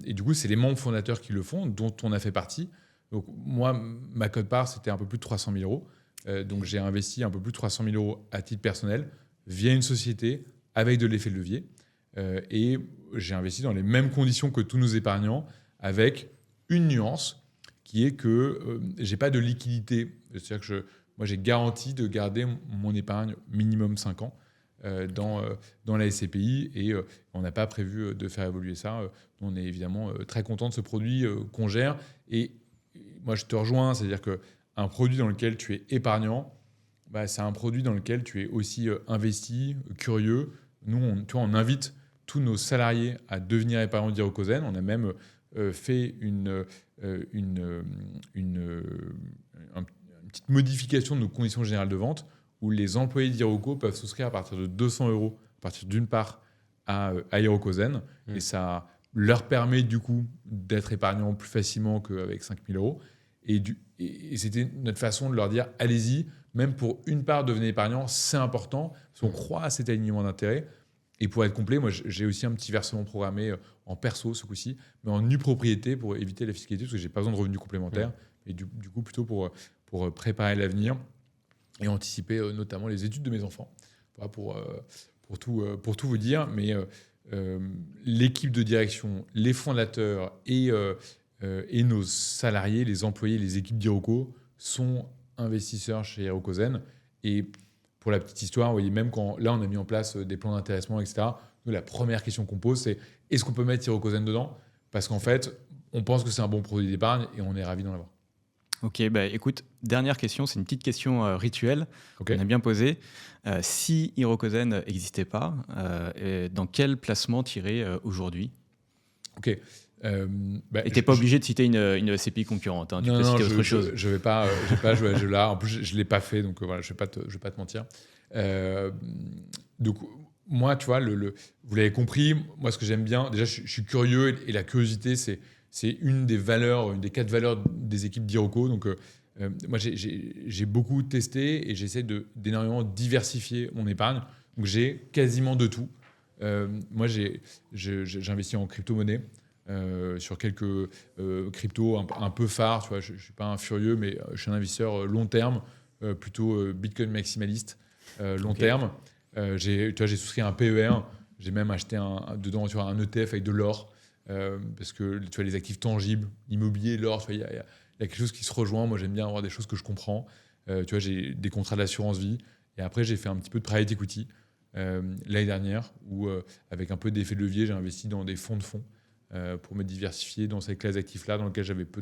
Et du coup, c'est les membres fondateurs qui le font, dont on a fait partie. Donc, moi, ma quote-part, c'était un peu plus de 300 000 euros. Donc, j'ai investi un peu plus de 300 000 euros à titre personnel via une société avec de l'effet de levier. Et j'ai investi dans les mêmes conditions que tous nos épargnants, avec une nuance qui est que je n'ai pas de liquidité. C'est-à-dire que moi, j'ai garanti de garder mon épargne minimum 5 ans dans la SCPI et on n'a pas prévu de faire évoluer ça. On est évidemment très content de ce produit qu'on gère. Et moi, je te rejoins, c'est-à-dire qu'un produit dans lequel tu es épargnant, c'est un produit dans lequel tu es aussi investi, curieux. Nous, on invite tous nos salariés à devenir épargnants d'Hirokozen. On a même fait une petite modification de nos conditions générales de vente où les employés d'Hiroko peuvent souscrire à partir de 200 euros, à partir d'une part à Hirokozen. Et ça leur permet du coup d'être épargnants plus facilement qu'avec 5 000 euros. Et c'était notre façon de leur dire, allez-y, même pour une part, devenez épargnant, c'est important, parce qu'on croit à cet alignement d'intérêts. Et pour être complet, moi, j'ai aussi un petit versement programmé en perso ce coup-ci, mais en nue propriété pour éviter la fiscalité, parce que je n'ai pas besoin de revenus complémentaires. Et du coup, plutôt pour préparer l'avenir et anticiper notamment les études de mes enfants. Voilà, pour tout vous dire. Mais l'équipe de direction, les fondateurs et nos salariés, les employés, les équipes d'Iroko sont investisseurs chez Hirokozen. Et pour la petite histoire, vous voyez, même quand là, on a mis en place des plans d'intéressement, etc., nous, la première question qu'on pose, c'est est-ce qu'on peut mettre Hirokozen dedans ? Parce qu'en fait, on pense que c'est un bon produit d'épargne et on est ravis d'en avoir. Ok, écoute, dernière question, c'est une petite question rituelle qu'on a bien posée. Si Hirokozen n'existait pas, dans quel placement tirer aujourd'hui ? Ok. Et tu n'es pas obligé de citer une SCPI concurrente, hein, tu peux citer autre chose. Je vais pas jouer à ce jeu-là. En plus, je ne l'ai pas fait, donc voilà, je ne vais pas te mentir. Donc, moi, tu vois, vous l'avez compris, moi, ce que j'aime bien, déjà, je suis curieux et la curiosité, c'est une des valeurs, une des 4 valeurs des équipes d'Iroko. Donc, moi, j'ai beaucoup testé et j'essaie d'énormément diversifier mon épargne. Donc, j'ai quasiment de tout. Moi, j'investis en crypto-monnaie. Sur quelques cryptos un peu phares. Tu vois, je ne suis pas un furieux, mais je suis un investisseur long terme, plutôt Bitcoin maximaliste long terme. J'ai souscrit un PER, j'ai même acheté dedans tu vois, un ETF avec de l'or, parce que tu vois, les actifs tangibles, l'immobilier, l'or, il y a quelque chose qui se rejoint. Moi, j'aime bien avoir des choses que je comprends. Tu vois, j'ai des contrats d'assurance vie. Et après, j'ai fait un petit peu de private equity l'année dernière, où avec un peu d'effet de levier, j'ai investi dans des fonds de fonds. Pour me diversifier dans cette classe d'actifs-là, dans lequel j'avais peu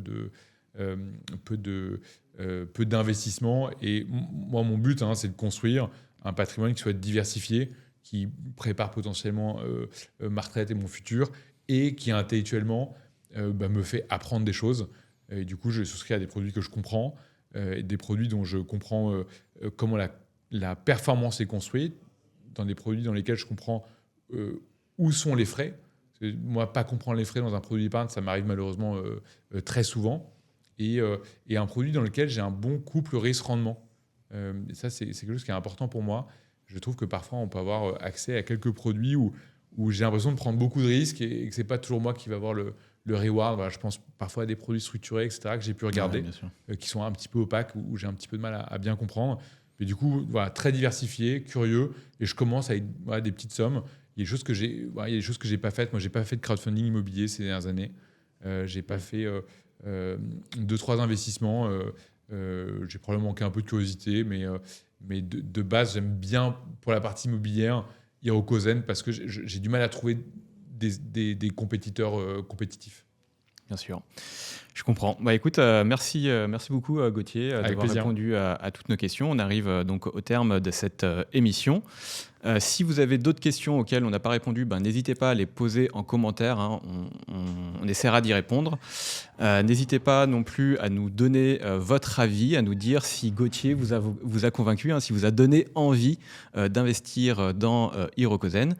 d'investissement. Et moi, mon but, c'est de construire un patrimoine qui soit diversifié, qui prépare potentiellement ma retraite et mon futur, et qui intellectuellement me fait apprendre des choses. Et du coup, je souscris à des produits que je comprends, des produits dont je comprends comment la performance est construite, dans des produits dans lesquels je comprends où sont les frais. Moi, pas comprendre les frais dans un produit d'épargne, ça m'arrive malheureusement très souvent. Et un produit dans lequel j'ai un bon couple risque-rendement. Et ça, c'est quelque chose qui est important pour moi. Je trouve que parfois, on peut avoir accès à quelques produits où j'ai l'impression de prendre beaucoup de risques et que ce n'est pas toujours moi qui va avoir le reward. Voilà, je pense parfois à des produits structurés, etc., que j'ai pu regarder, qui sont un petit peu opaques, où j'ai un petit peu de mal à bien comprendre. Mais du coup, voilà, très diversifié, curieux. Et je commence avec des petites sommes. Il y a des choses que j'ai pas faites. Moi, j'ai pas fait de crowdfunding immobilier ces dernières années. J'ai pas fait 2-3 investissements. J'ai probablement manqué un peu de curiosité, mais de base, j'aime bien pour la partie immobilière Hirokozen parce que j'ai du mal à trouver des compétiteurs compétitifs. Bien sûr. Je comprends. Écoute, merci beaucoup Gauthier d'avoir répondu à toutes nos questions. On arrive donc au terme de cette émission. Si vous avez d'autres questions auxquelles on n'a pas répondu, n'hésitez pas à les poser en commentaire. On essaiera d'y répondre. N'hésitez pas non plus à nous donner votre avis, à nous dire si Gauthier vous a convaincu, si vous a donné envie d'investir dans Hirokozen.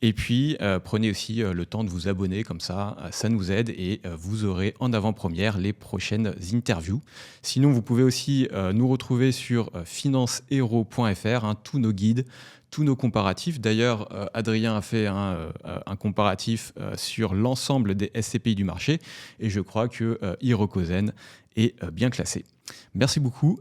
Et puis, prenez aussi le temps de vous abonner, comme ça nous aide et vous aurez en avant-première les prochaines interviews. Sinon, vous pouvez aussi nous retrouver sur financehero.fr, tous nos guides, tous nos comparatifs. D'ailleurs, Adrien a fait un comparatif sur l'ensemble des SCPI du marché et je crois que Hirokozen est bien classé. Merci beaucoup